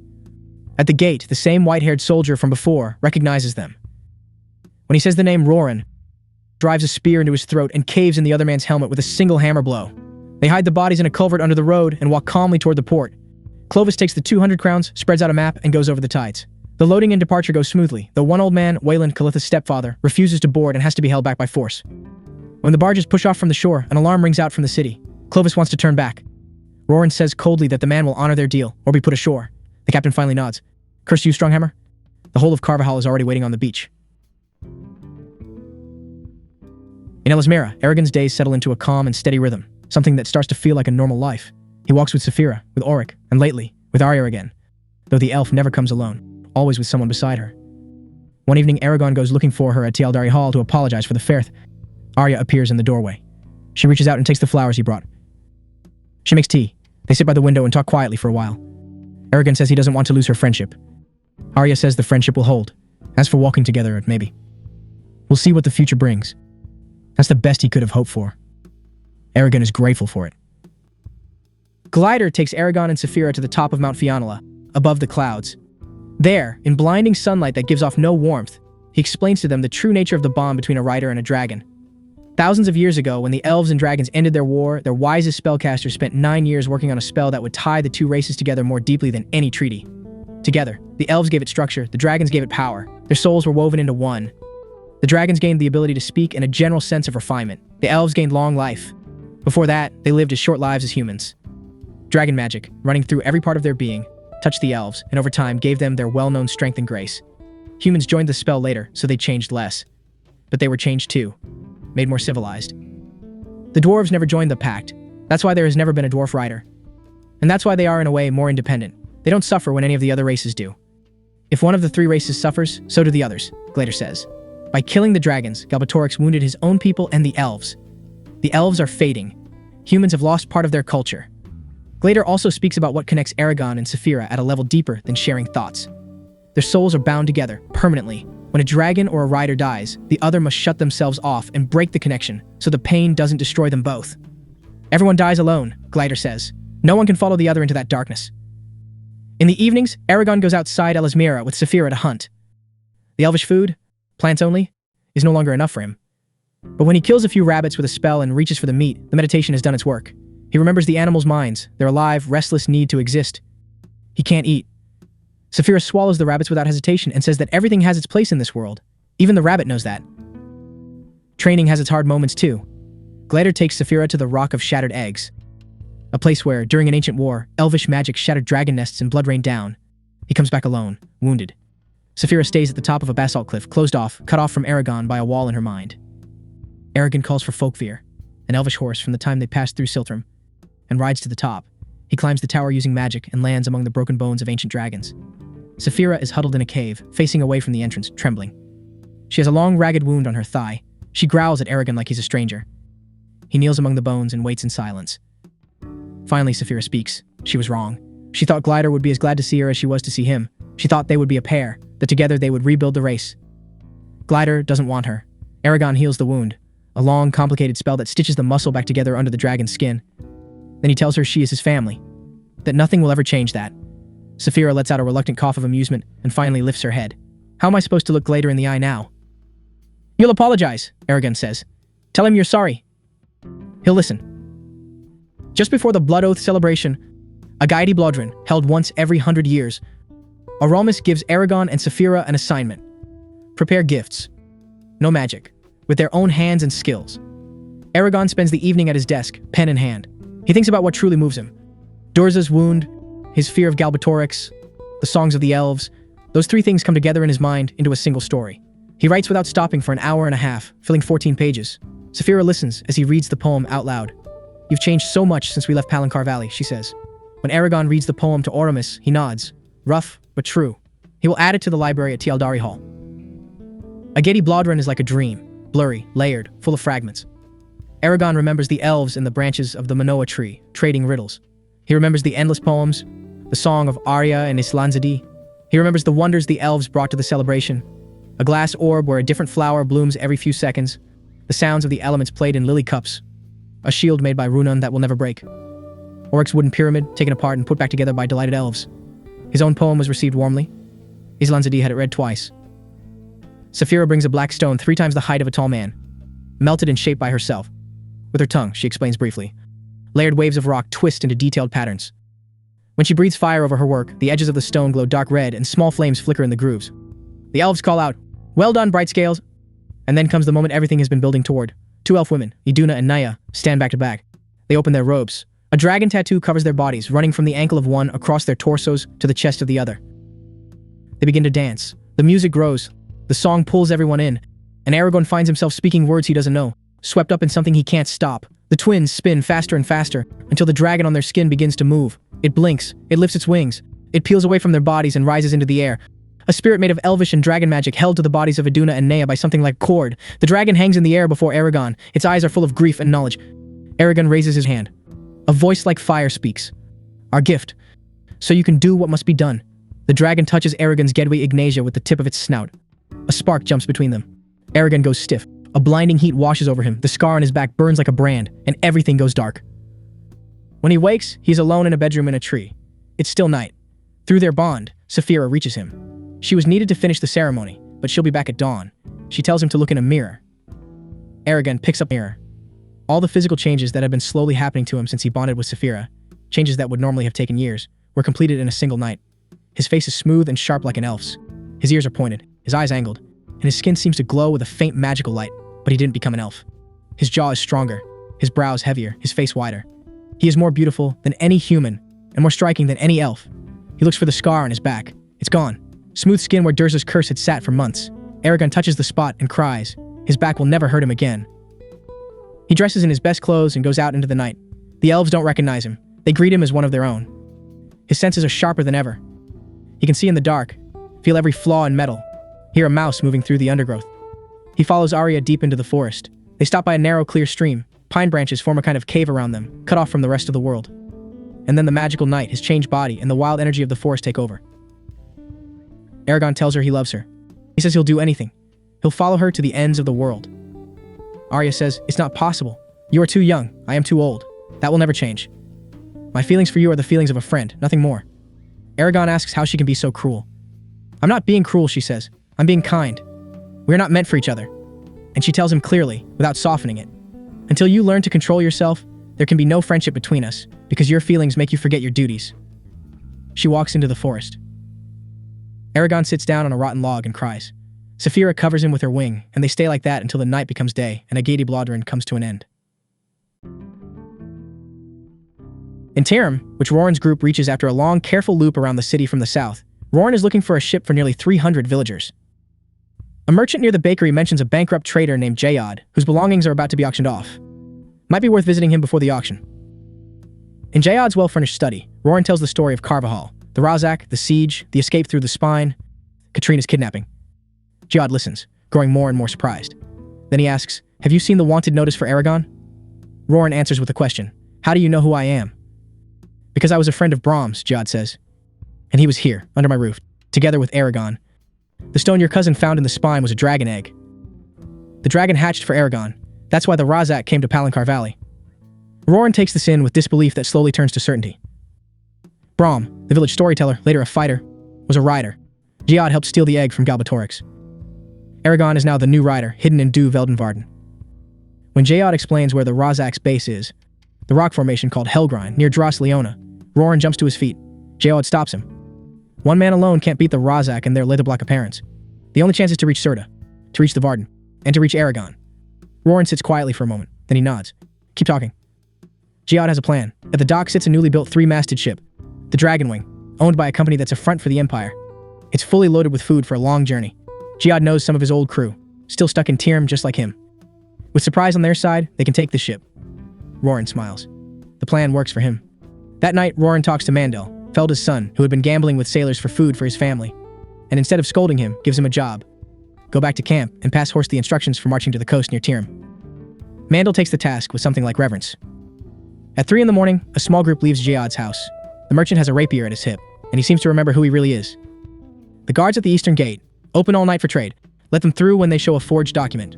At the gate, the same white-haired soldier from before recognizes them. When he says the name Roran, drives a spear into his throat and caves in the other man's helmet with a single hammer blow. They hide the bodies in a culvert under the road and walk calmly toward the port. Clovis takes the 200 crowns, spreads out a map, and goes over the tides. The loading and departure go smoothly, though one old man, Wayland, Calitha's stepfather, refuses to board and has to be held back by force. When the barges push off from the shore, an alarm rings out from the city. Clovis wants to turn back. Roran says coldly that the man will honor their deal or be put ashore. The captain finally nods. Curse you, Stronghammer. The whole of Carvajal is already waiting on the beach. In Ellesméra, Eragon's days settle into a calm and steady rhythm, something that starts to feel like a normal life. He walks with Saphira, with Auric, and lately, with Arya again. Though the elf never comes alone, always with someone beside her. One evening, Eragon goes looking for her at Tealdari Hall to apologize for the Firth. Arya appears in the doorway. She reaches out and takes the flowers he brought. She makes tea. They sit by the window and talk quietly for a while. Eragon says he doesn't want to lose her friendship. Arya says the friendship will hold. As for walking together, maybe. We'll see what the future brings. That's the best he could have hoped for. Eragon is grateful for it. Glider takes Eragon and Saphira to the top of Mount Fionnuala, above the clouds. There, in blinding sunlight that gives off no warmth, he explains to them the true nature of the bond between a rider and a dragon. Thousands of years ago, when the elves and dragons ended their war, their wisest spellcasters spent 9 years working on a spell that would tie the two races together more deeply than any treaty. Together, the elves gave it structure, the dragons gave it power. Their souls were woven into one. The dragons gained the ability to speak and a general sense of refinement. The elves gained long life. Before that, they lived as short lives as humans. Dragon magic, running through every part of their being, touched the elves, and over time gave them their well-known strength and grace. Humans joined the spell later, so they changed less. But they were changed too, made more civilized. The dwarves never joined the pact. That's why there has never been a dwarf rider. And that's why they are, in a way, more independent. They don't suffer when any of the other races do. If one of the 3 races suffers, so do the others, Glader says. By killing the dragons, Galbatorix wounded his own people and the elves. The elves are fading. Humans have lost part of their culture. Glader also speaks about what connects Eragon and Saphira at a level deeper than sharing thoughts. Their souls are bound together, permanently. When a dragon or a rider dies, the other must shut themselves off and break the connection, so the pain doesn't destroy them both. Everyone dies alone, Glider says. No one can follow the other into that darkness. In the evenings, Eragon goes outside Ellesméra with Saphira to hunt. The elvish food, plants only, is no longer enough for him. But when he kills a few rabbits with a spell and reaches for the meat, the meditation has done its work. He remembers the animals' minds, their alive, restless need to exist. He can't eat. Saphira swallows the rabbits without hesitation and says that everything has its place in this world. Even the rabbit knows that. Training has its hard moments too. Glader takes Saphira to the Rock of Shattered Eggs, a place where, during an ancient war, elvish magic shattered dragon nests and blood rained down. He comes back alone, wounded. Saphira stays at the top of a basalt cliff, closed off, cut off from Eragon by a wall in her mind. Eragon calls for Folkveer, an elvish horse from the time they passed through Silthram, and rides to the top. He climbs the tower using magic and lands among the broken bones of ancient dragons. Saphira is huddled in a cave, facing away from the entrance, trembling. She has a long, ragged wound on her thigh. She growls at Eragon like he's a stranger. He kneels among the bones and waits in silence. Finally, Saphira speaks. She was wrong. She thought Glider would be as glad to see her as she was to see him. She thought they would be a pair, that together they would rebuild the race. Glider doesn't want her. Eragon heals the wound. a long, complicated spell that stitches the muscle back together under the dragon's skin. Then he tells her she is his family, that nothing will ever change that. Saphira lets out a reluctant cough of amusement and finally lifts her head. How am I supposed to look Glader in the eye now? You'll apologize, Eragon says. Tell him you're sorry. He'll listen. Just before the Blood Oath celebration, Agaetí Blödhren, held once every 100 years, Aramis gives Eragon and Saphira an assignment. Prepare gifts. No magic. With their own hands and skills. Eragon spends the evening at his desk, pen in hand. He thinks about what truly moves him. Durza's wound, his fear of Galbatorix, the songs of the elves. Those three things come together in his mind into a single story. He writes without stopping for an hour and a half, filling 14 pages. Saphira listens as he reads the poem out loud. You've changed so much since we left Palancar Valley, she says. When Eragon reads the poem to Aramis, he nods. Rough, but true. He will add it to the library at Tealdari Hall. Agaetí Blödhren is like a dream, blurry, layered, full of fragments. Eragon remembers the elves in the branches of the Manoa tree, trading riddles. He remembers the endless poems, the song of Arya and Islanzadi. He remembers the wonders the elves brought to the celebration. A glass orb where a different flower blooms every few seconds. The sounds of the elements played in lily cups. A shield made by Roran that will never break. Oryx's wooden pyramid, taken apart and put back together by delighted elves. His own poem was received warmly. Islanzadi had it read twice. Saphira brings a black stone 3 times the height of a tall man, melted and shaped by herself. With her tongue, she explains briefly. Layered waves of rock twist into detailed patterns. When she breathes fire over her work, the edges of the stone glow dark red and small flames flicker in the grooves. The elves call out, "Well done, bright scales!" And then comes the moment everything has been building toward. 2 elf women, Iduna and Naya, stand back to back. They open their robes. A dragon tattoo covers their bodies, running from the ankle of one across their torsos to the chest of the other. They begin to dance. The music grows. The song pulls everyone in, and Eragon finds himself speaking words he doesn't know, swept up in something he can't stop. The twins spin faster and faster, until the dragon on their skin begins to move. It blinks, it lifts its wings, it peels away from their bodies and rises into the air. A spirit made of elvish and dragon magic held to the bodies of Iduna and Naya by something like cord. The dragon hangs in the air before Eragon. Its eyes are full of grief and knowledge. Eragon raises his hand. A voice like fire speaks. Our gift. So you can do what must be done. The dragon touches Eragon's Gedwe Ignatia with the tip of its snout. A spark jumps between them. Eragon goes stiff. A blinding heat washes over him. The scar on his back burns like a brand, and everything goes dark. When he wakes, he's alone in a bedroom in a tree. It's still night. Through their bond, Saphira reaches him. She was needed to finish the ceremony, but she'll be back at dawn. She tells him to look in a mirror. Eragon picks up the mirror. All the physical changes that had been slowly happening to him since he bonded with Saphira, changes that would normally have taken years, were completed in a single night. His face is smooth and sharp like an elf's. His ears are pointed, his eyes angled, and his skin seems to glow with a faint magical light, but he didn't become an elf. His jaw is stronger, his brows heavier, his face wider. He is more beautiful than any human, and more striking than any elf. He looks for the scar on his back. It's gone. Smooth skin where Durza's curse had sat for months. Eragon touches the spot and cries. His back will never hurt him again. He dresses in his best clothes and goes out into the night. The elves don't recognize him. They greet him as one of their own. His senses are sharper than ever. He can see in the dark, feel every flaw and metal, hear a mouse moving through the undergrowth. He follows Arya deep into the forest. They stop by a narrow, clear stream. Pine branches form a kind of cave around them, cut off from the rest of the world. And then the magical night, his changed body, and the wild energy of the forest take over. Eragon tells her he loves her. He says he'll do anything. He'll follow her to the ends of the world. Arya says, "It's not possible. You are too young. I am too old. That will never change. My feelings for you are the feelings of a friend, nothing more." Eragon asks how she can be so cruel. "I'm not being cruel," she says. "I'm being kind. We're not meant for each other." And she tells him clearly, without softening it. "Until you learn to control yourself, there can be no friendship between us, because your feelings make you forget your duties." She walks into the forest. Eragon sits down on a rotten log and cries. Saphira covers him with her wing, and they stay like that until the night becomes day and Agaetí Blödhren comes to an end. In Tarim, which Roran's group reaches after a long, careful loop around the city from the south, Roran is looking for a ship for nearly 300 villagers. A merchant near the bakery mentions a bankrupt trader named Jayad, whose belongings are about to be auctioned off. Might be worth visiting him before the auction. In Jayad's well-furnished study, Roran tells the story of Carvajal, the Razak, the siege, the escape through the spine, Katrina's kidnapping. Jayad listens, growing more and more surprised. Then he asks, "Have you seen the wanted notice for Eragon?" Roran answers with a question. "How do you know who I am?" "Because I was a friend of Brom's," Jayad says. "And he was here, under my roof, together with Eragon. The stone your cousin found in the spine was a dragon egg. The dragon hatched for Eragon. That's why the Razak came to Palancar Valley. Roran takes this in with disbelief that slowly turns to certainty. Brom, the village storyteller, later a fighter, was a rider. Geod helped steal the egg from Galbatorix. Eragon is now the new rider, hidden in Du Veldenvarden. When Geod explains where the Razak's base is, the rock formation called Helgrind, near Dras Leona, Roran jumps to his feet. Geod stops him. One man alone can't beat the Razak and their Littleblock apparents. The only chance is to reach Serta, to reach the Varden, and to reach Eragon. Roran sits quietly for a moment, then he nods. Keep talking. Geod has a plan. At the dock sits a newly built three-masted ship, the Dragonwing, owned by a company that's a front for the Empire. It's fully loaded with food for a long journey. Geod knows some of his old crew, still stuck in Tirm just like him. With surprise on their side, they can take the ship. Roran smiles. The plan works for him. That night, Roran talks to Mandel, Felda's son, who had been gambling with sailors for food for his family, and instead of scolding him, gives him a job. Go back to camp and pass Horst the instructions for marching to the coast near Tirm. Mandel takes the task with something like reverence. At 3 in the morning, a small group leaves Geod's house. The merchant has a rapier at his hip, and he seems to remember who he really is. The guards at the eastern gate, open all night for trade, let them through when they show a forged document.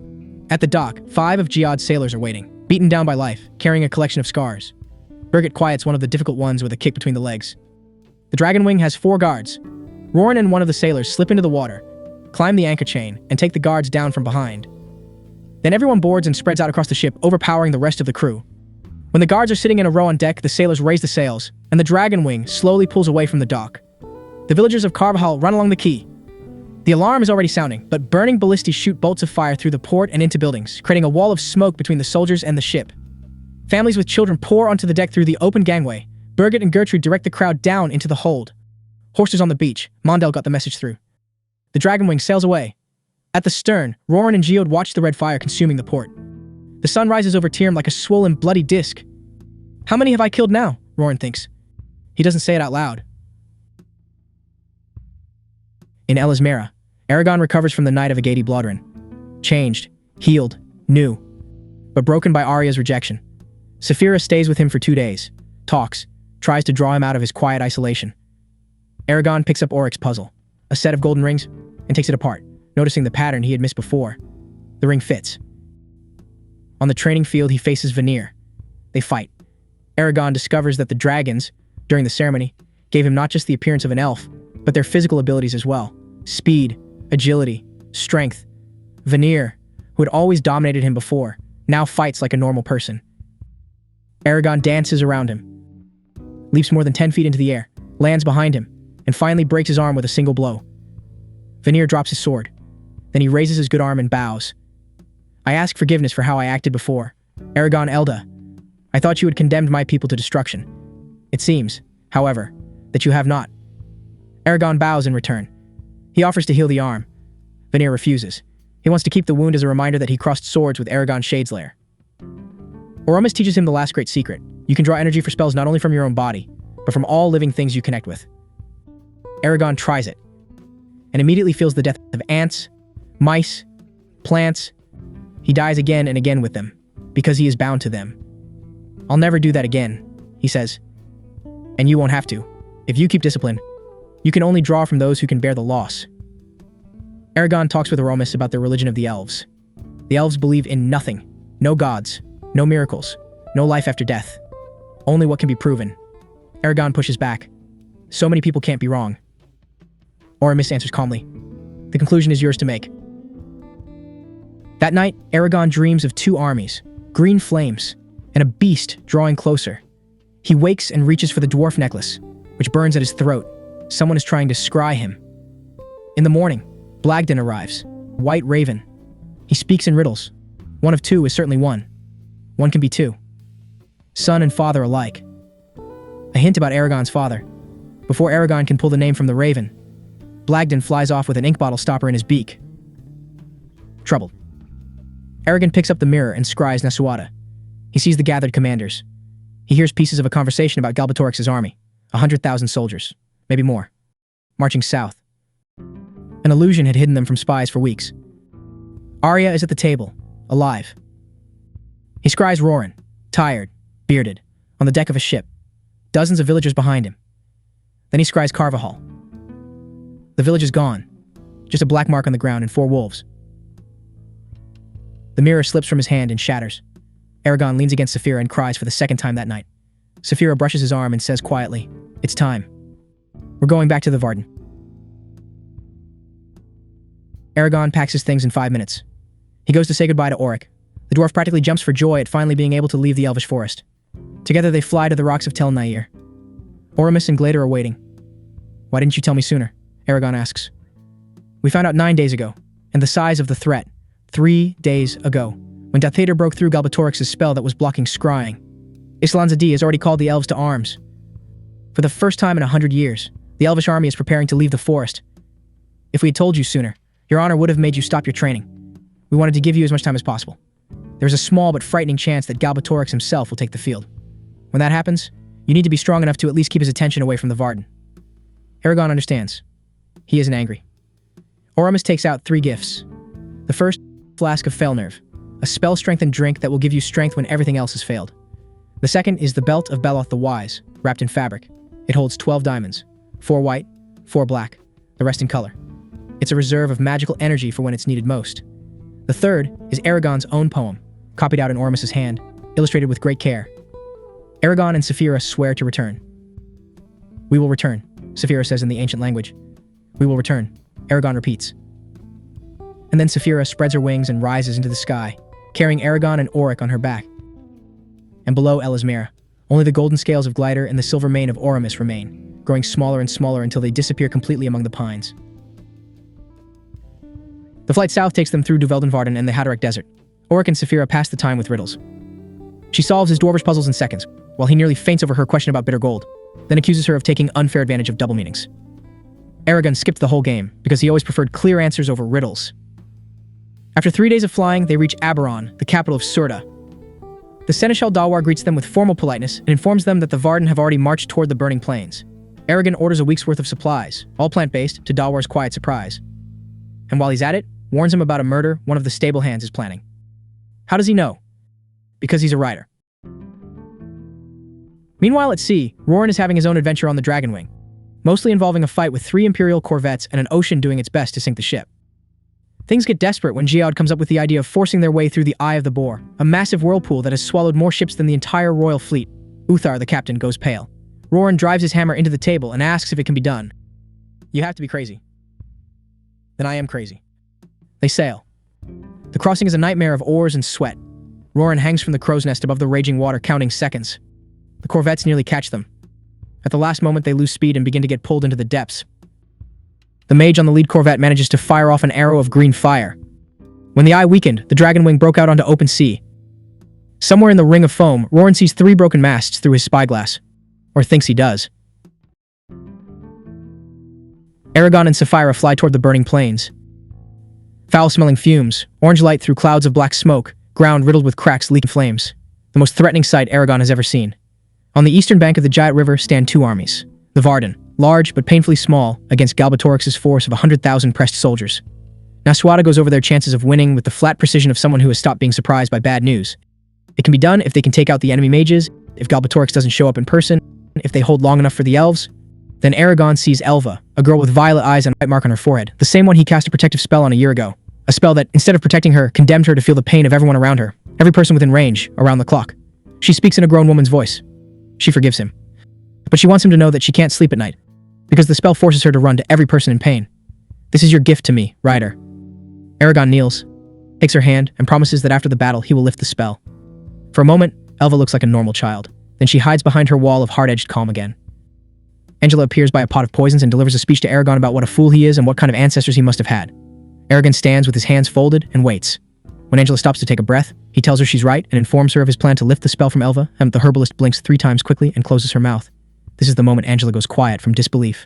At the dock, 5 of Geod's sailors are waiting, beaten down by life, carrying a collection of scars. Birgit quiets one of the difficult ones with a kick between the legs. The Dragonwing has 4 guards. Roran and one of the sailors slip into the water, climb the anchor chain, and take the guards down from behind. Then everyone boards and spreads out across the ship, overpowering the rest of the crew. When the guards are sitting in a row on deck, the sailors raise the sails, and the Dragonwing slowly pulls away from the dock. The villagers of Carvajal run along the quay. The alarm is already sounding, but burning ballistas shoot bolts of fire through the port and into buildings, creating a wall of smoke between the soldiers and the ship. Families with children pour onto the deck through the open gangway. Birgit and Gertrude direct the crowd down into the hold. Horst is on the beach. Mondel got the message through. The Dragonwing sails away. At the stern, Roran and Geod watch the red fire consuming the port. The sun rises over Tirm like a swollen, bloody disc. How many have I killed now? Roran thinks. He doesn't say it out loud. In Ellesméra, Eragon recovers from the night of Agaetí Blödhren. Changed, healed, new, but broken by Arya's rejection. Saphira stays with him for 2 days, talks, tries to draw him out of his quiet isolation. Eragon picks up Oryx's puzzle, a set of golden rings, and takes it apart, noticing the pattern he had missed before. The ring fits. On the training field, he faces Vanir. They fight. Eragon discovers that the dragons, during the ceremony, gave him not just the appearance of an elf, but their physical abilities as well. Speed, agility, strength. Vanir, who had always dominated him before, now fights like a normal person. Eragon dances around him, leaps more than 10 feet into the air, lands behind him, and finally breaks his arm with a single blow. Vanir drops his sword. Then he raises his good arm and bows. I ask forgiveness for how I acted before. Eragon Elda, I thought you had condemned my people to destruction. It seems, however, that you have not. Eragon bows in return. He offers to heal the arm. Vanir refuses. He wants to keep the wound as a reminder that he crossed swords with Eragon Shadeslayer. Oromis teaches him the last great secret. You can draw energy for spells not only from your own body, but from all living things you connect with. Eragon tries it, and immediately feels the death of ants, mice, plants. He dies again and again with them, because he is bound to them. I'll never do that again, he says. And you won't have to. If you keep discipline, you can only draw from those who can bear the loss. Eragon talks with Oromis about the religion of the elves. The elves believe in nothing. No gods, no miracles, no life after death. Only what can be proven. Eragon pushes back. So many people can't be wrong. Oromis answers calmly. The conclusion is yours to make. That night, Eragon dreams of 2 armies, green flames, and a beast drawing closer. He wakes and reaches for the dwarf necklace, which burns at his throat. Someone is trying to scry him. In the morning, Blagden arrives, white raven. He speaks in riddles. 1 of 2 is certainly 1. 1 can be 2. Son and father alike. A hint about Eragon's father. Before Eragon can pull the name from the raven, Blagden flies off with an ink bottle stopper in his beak. Troubled. Eragon picks up the mirror and scries Nasuada. He sees the gathered commanders. He hears pieces of a conversation about Galbatorix's army, 100,000 soldiers, maybe more, marching south. An illusion had hidden them from spies for weeks. Arya is at the table, alive. He scries Roran, tired, bearded, on the deck of a ship, dozens of villagers behind him. Then he scries Carvajal. The village is gone, just a black mark on the ground and 4 wolves. The mirror slips from his hand and shatters. Eragon leans against Saphira and cries for the second time that night. Saphira brushes his arm and says quietly, "It's time. We're going back to the Varden." Eragon packs his things in 5 minutes. He goes to say goodbye to Auric. The dwarf practically jumps for joy at finally being able to leave the elvish forest. Together they fly to the rocks of Tel Nair. Oramus and Glader are waiting. "Why didn't you tell me sooner?" Eragon asks. "We found out 9 days ago, and the size of the threat, 3 days ago, when Dathader broke through Galbatorix's spell that was blocking scrying. Islan Zadi has already called the elves to arms. For the first time in 100 years, the elvish army is preparing to leave the forest. If we had told you sooner, your honor would have made you stop your training. We wanted to give you as much time as possible. There's a small but frightening chance that Galbatorix himself will take the field. When that happens, you need to be strong enough to at least keep his attention away from the Varden." Eragon understands. He isn't angry. Oramus takes out 3 gifts. The first, Flask of Felnerve, a spell-strengthened drink that will give you strength when everything else has failed. The second is the Belt of Beloth the Wise, wrapped in fabric. It holds 12 diamonds, 4 white, 4 black, the rest in color. It's a reserve of magical energy for when it's needed most. The third is Eragon's own poem, copied out in Oramus's hand, illustrated with great care. Eragon and Saphira swear to return. "We will return," Saphira says in the ancient language. "We will return," Eragon repeats. And then Saphira spreads her wings and rises into the sky, carrying Eragon and Auric on her back. And below Ellesméra, only the golden scales of Glider and the silver mane of Oramus remain, growing smaller and smaller until they disappear completely among the pines. The flight south takes them through Duveldenvarden and the Hatterek Desert. Auric and Saphira pass the time with riddles. She solves his dwarvish puzzles in seconds, while he nearly faints over her question about bitter gold, then accuses her of taking unfair advantage of double meanings. Eragon skipped the whole game, because he always preferred clear answers over riddles. After 3 days of flying, they reach Aberon, the capital of Surda. The Seneschal Dawar greets them with formal politeness and informs them that the Varden have already marched toward the burning plains. Eragon orders a week's worth of supplies, all plant-based, to Dawar's quiet surprise. And while he's at it, warns him about a murder one of the stable hands is planning. How does he know? Because he's a writer. Meanwhile at sea, Roran is having his own adventure on the Dragonwing, mostly involving a fight with 3 Imperial corvettes and an ocean doing its best to sink the ship. Things get desperate when Geod comes up with the idea of forcing their way through the Eye of the Boar, a massive whirlpool that has swallowed more ships than the entire royal fleet. Uthar, the captain, goes pale. Roran drives his hammer into the table and asks if it can be done. "You have to be crazy." "Then I am crazy." They sail. The crossing is a nightmare of oars and sweat. Roran hangs from the crow's nest above the raging water, counting seconds. The corvettes nearly catch them. At the last moment, they lose speed and begin to get pulled into the depths. The mage on the lead corvette manages to fire off an arrow of green fire. When the eye weakened, the Dragonwing broke out onto open sea. Somewhere in the ring of foam, Roran sees 3 broken masts through his spyglass. Or thinks he does. Eragon and Saphira fly toward the burning plains. Foul-smelling fumes, orange light through clouds of black smoke, ground riddled with cracks leaking flames. The most threatening sight Eragon has ever seen. On the eastern bank of the giant river stand 2 armies. The Varden, large but painfully small, against Galbatorix's force of 100,000 pressed soldiers. Naswada goes over their chances of winning with the flat precision of someone who has stopped being surprised by bad news. It can be done if they can take out the enemy mages, if Galbatorix doesn't show up in person, if they hold long enough for the elves. Then Eragon sees Elva, a girl with violet eyes and a white mark on her forehead, the same one he cast a protective spell on a year ago. A spell that, instead of protecting her, condemned her to feel the pain of everyone around her, every person within range, around the clock. She speaks in a grown woman's voice. She forgives him. But she wants him to know that she can't sleep at night, because the spell forces her to run to every person in pain. "This is your gift to me, Ryder." Eragon kneels, takes her hand, and promises that after the battle he will lift the spell. For a moment, Elva looks like a normal child. Then she hides behind her wall of hard-edged calm again. Angela appears by a pot of poisons and delivers a speech to Eragon about what a fool he is and what kind of ancestors he must have had. Eragon stands with his hands folded and waits. When Angela stops to take a breath, he tells her she's right and informs her of his plan to lift the spell from Elva, and the herbalist blinks 3 times quickly and closes her mouth. This is the moment Angela goes quiet from disbelief.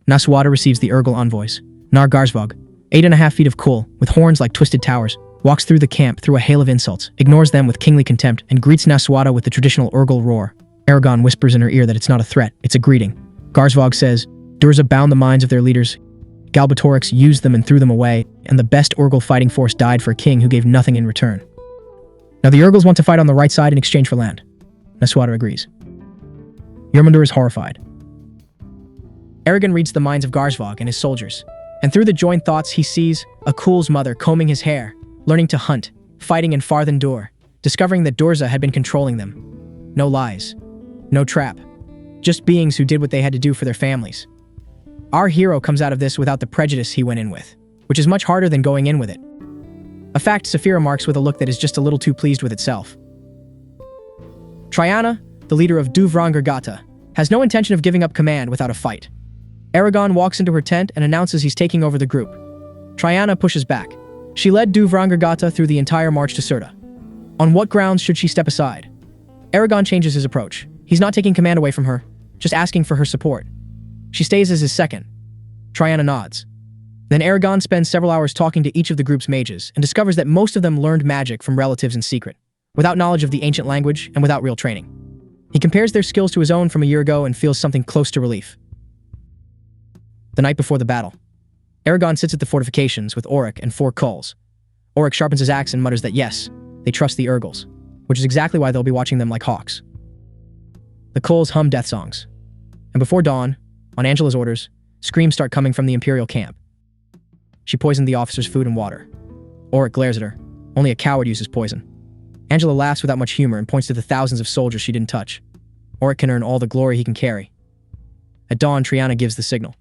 Naswada receives the Urgal envoys. Nar Garzvog, 8.5 feet of coal, with horns like twisted towers, walks through the camp through a hail of insults, ignores them with kingly contempt, and greets Naswada with the traditional Urgal roar. Eragon whispers in her ear that it's not a threat, it's a greeting. Garzvog says, "Durza bound the minds of their leaders. Galbatorix used them and threw them away, and the best Urgal fighting force died for a king who gave nothing in return. Now the Urgals want to fight on the right side in exchange for land." Naswada agrees. Yermundur is horrified. Eragon reads the minds of Garzvog and his soldiers, and through the joined thoughts he sees Akul's mother combing his hair, learning to hunt, fighting in Farthen discovering that Dorza had been controlling them. No lies. No trap. Just beings who did what they had to do for their families. Our hero comes out of this without the prejudice he went in with, which is much harder than going in with it. A fact Saphira marks with a look that is just a little too pleased with itself. Triana, the leader of Duvrangargata, has no intention of giving up command without a fight. Eragon walks into her tent and announces he's taking over the group. Triana pushes back. She led Duvrangargata through the entire march to Surta. On what grounds should she step aside? Eragon changes his approach. He's not taking command away from her, just asking for her support. She stays as his second. Triana nods. Then Eragon spends several hours talking to each of the group's mages and discovers that most of them learned magic from relatives in secret, without knowledge of the ancient language and without real training. He compares their skills to his own from a year ago and feels something close to relief. The night before the battle, Eragon sits at the fortifications with Auric and 4 culls. Auric sharpens his axe and mutters that yes, they trust the Urgles, which is exactly why they'll be watching them like hawks. The culls hum death songs. And before dawn, on Angela's orders, screams start coming from the Imperial camp. She poisoned the officers' food and water. Auric glares at her. Only a coward uses poison. Angela laughs without much humor and points to the thousands of soldiers she didn't touch. Auric can earn all the glory he can carry. At dawn, Triana gives the signal.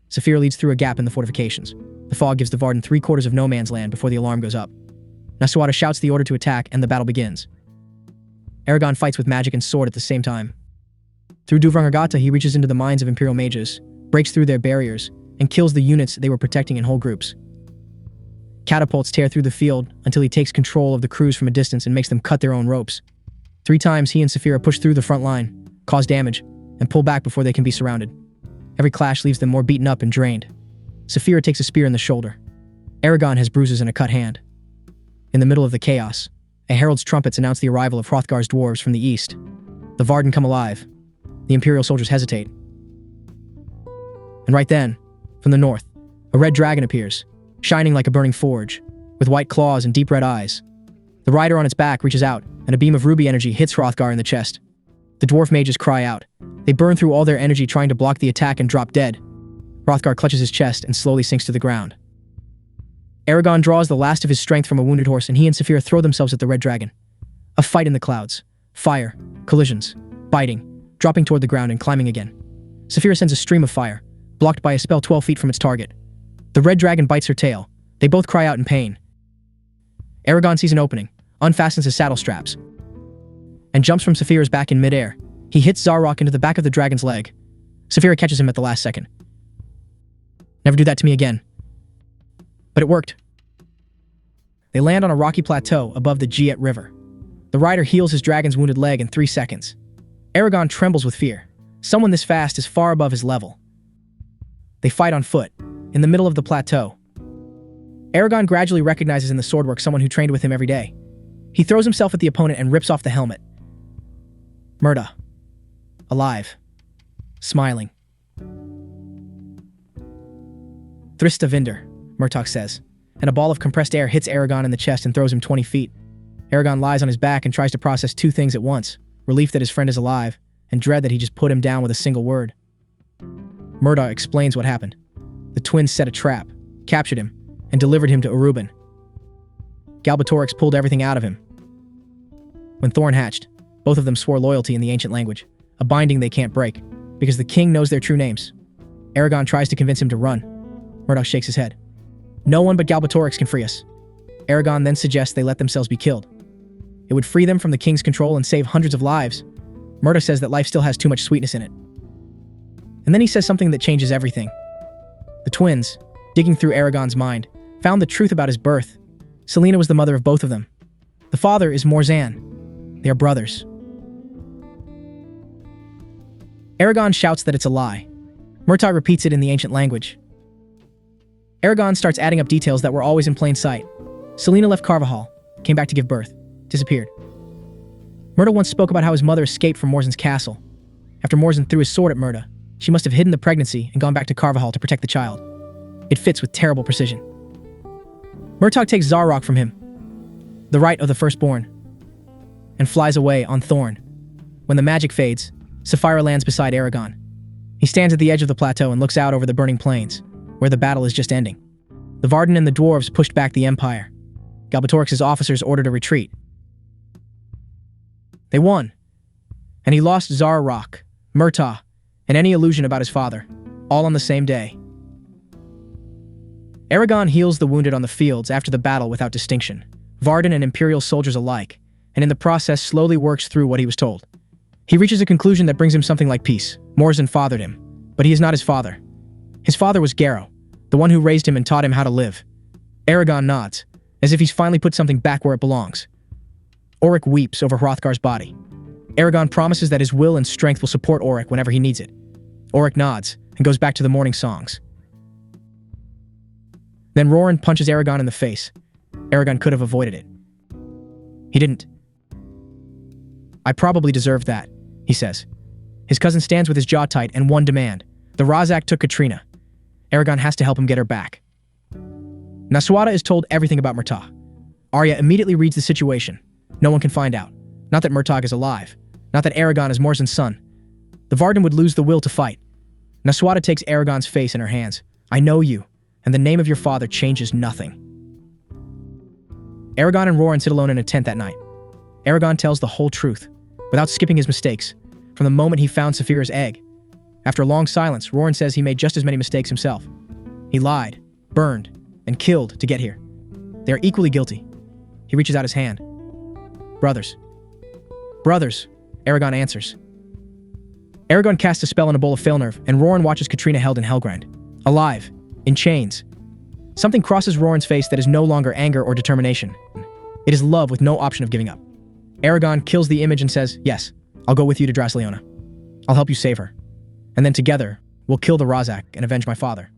Saphira leads through a gap in the fortifications. The fog gives the Varden 3/4 of no man's land before the alarm goes up. Nasuata shouts the order to attack and the battle begins. Eragon fights with magic and sword at the same time. Through Duvrangargata, he reaches into the minds of Imperial mages, breaks through their barriers, and kills the units they were protecting in whole groups. Catapults tear through the field until he takes control of the crews from a distance and makes them cut their own ropes. 3 times he and Saphira push through the front line, cause damage, and pull back before they can be surrounded. Every clash leaves them more beaten up and drained. Saphira takes a spear in the shoulder. Eragon has bruises and a cut hand. In the middle of the chaos, a herald's trumpets announce the arrival of Hrothgar's dwarves from the east. The Varden come alive. The Imperial soldiers hesitate. And right then, from the north, a red dragon appears, shining like a burning forge, with white claws and deep red eyes. The rider on its back reaches out, and a beam of ruby energy hits Hrothgar in the chest. The dwarf mages cry out. They burn through all their energy trying to block the attack and drop dead. Hrothgar clutches his chest and slowly sinks to the ground. Eragon draws the last of his strength from a wounded horse and he and Saphira throw themselves at the red dragon. A fight in the clouds. Fire. Collisions. Biting. Dropping toward the ground and climbing again. Saphira sends a stream of fire, blocked by a spell 12 feet from its target. The red dragon bites her tail. They both cry out in pain. Eragon sees an opening, unfastens his saddle straps, and jumps from Saphira's back in midair. He hits Zarok into the back of the dragon's leg. Saphira catches him at the last second. Never do that to me again. But it worked. They land on a rocky plateau above the Giet River. The rider heals his dragon's wounded leg in 3 seconds. Eragon trembles with fear. Someone this fast is far above his level. They fight on foot, in the middle of the plateau. Eragon gradually recognizes in the swordwork someone who trained with him every day. He throws himself at the opponent and rips off the helmet. Murda. Alive. Smiling. Thrista Vinder, Murtok says, and a ball of compressed air hits Eragon in the chest and throws him 20 feet. Eragon lies on his back and tries to process 2 things at once, relief that his friend is alive, and dread that he just put him down with a single word. Murda explains what happened. The twins set a trap, captured him, and delivered him to Uruban. Galbatorix pulled everything out of him. When Thorn hatched, both of them swore loyalty in the ancient language, a binding they can't break, because the king knows their true names. Eragon tries to convince him to run. Murdoch shakes his head. No one but Galbatorix can free us. Eragon then suggests they let themselves be killed. It would free them from the king's control and save hundreds of lives. Murdoch says that life still has too much sweetness in it. And then he says something that changes everything. The twins, digging through Eragon's mind, found the truth about his birth. Selena was the mother of both of them. The father is Morzan. They are brothers. Eragon shouts that it's a lie. Murtai repeats it in the ancient language. Eragon starts adding up details that were always in plain sight. Selena left Carvajal, came back to give birth, disappeared. Murda once spoke about how his mother escaped from Morzan's castle. After Morzan threw his sword at Murda, she must have hidden the pregnancy and gone back to Carvajal to protect the child. It fits with terrible precision. Murtagh takes Zarok from him, the right of the firstborn, and flies away on Thorn. When the magic fades, Sapphira lands beside Eragon. He stands at the edge of the plateau and looks out over the burning plains, where the battle is just ending. The Varden and the dwarves pushed back the Empire. Galbatorix's officers ordered a retreat. They won, and he lost Zara Rock, Murtaugh, and any illusion about his father, all on the same day. Eragon heals the wounded on the fields after the battle without distinction, Varden and Imperial soldiers alike, and in the process slowly works through what he was told. He reaches a conclusion that brings him something like peace. Morzan fathered him, but he is not his father. His father was Garrow, the one who raised him and taught him how to live. Eragon nods, as if he's finally put something back where it belongs. Auric weeps over Hrothgar's body. Eragon promises that his will and strength will support Auric whenever he needs it. Auric nods and goes back to the morning songs. Then Roran punches Eragon in the face. Eragon could have avoided it. He didn't. "I probably deserved that," he says. His cousin stands with his jaw tight and one demand. The Razak took Katrina. Eragon has to help him get her back. Naswada is told everything about Murtaugh. Arya immediately reads the situation. No one can find out. Not that Murtaugh is alive. Not that Eragon is Morzan's son. The Varden would lose the will to fight. Naswada takes Eragon's face in her hands. "I know you, and the name of your father changes nothing." Eragon and Roran sit alone in a tent that night. Eragon tells the whole truth, without skipping his mistakes, from the moment he found Saphira's egg. After a long silence, Roran says he made just as many mistakes himself. He lied, burned, and killed to get here. They are equally guilty. He reaches out his hand. "Brothers." "Brothers," Eragon answers. Eragon casts a spell on a bowl of Failnerve, and Roran watches Katrina held in Helgrind. Alive, in chains. Something crosses Roran's face that is no longer anger or determination. It is love with no option of giving up. Eragon kills the image and says, "Yes, I'll go with you to Drasleona. I'll help you save her. And then together, we'll kill the Razak and avenge my father."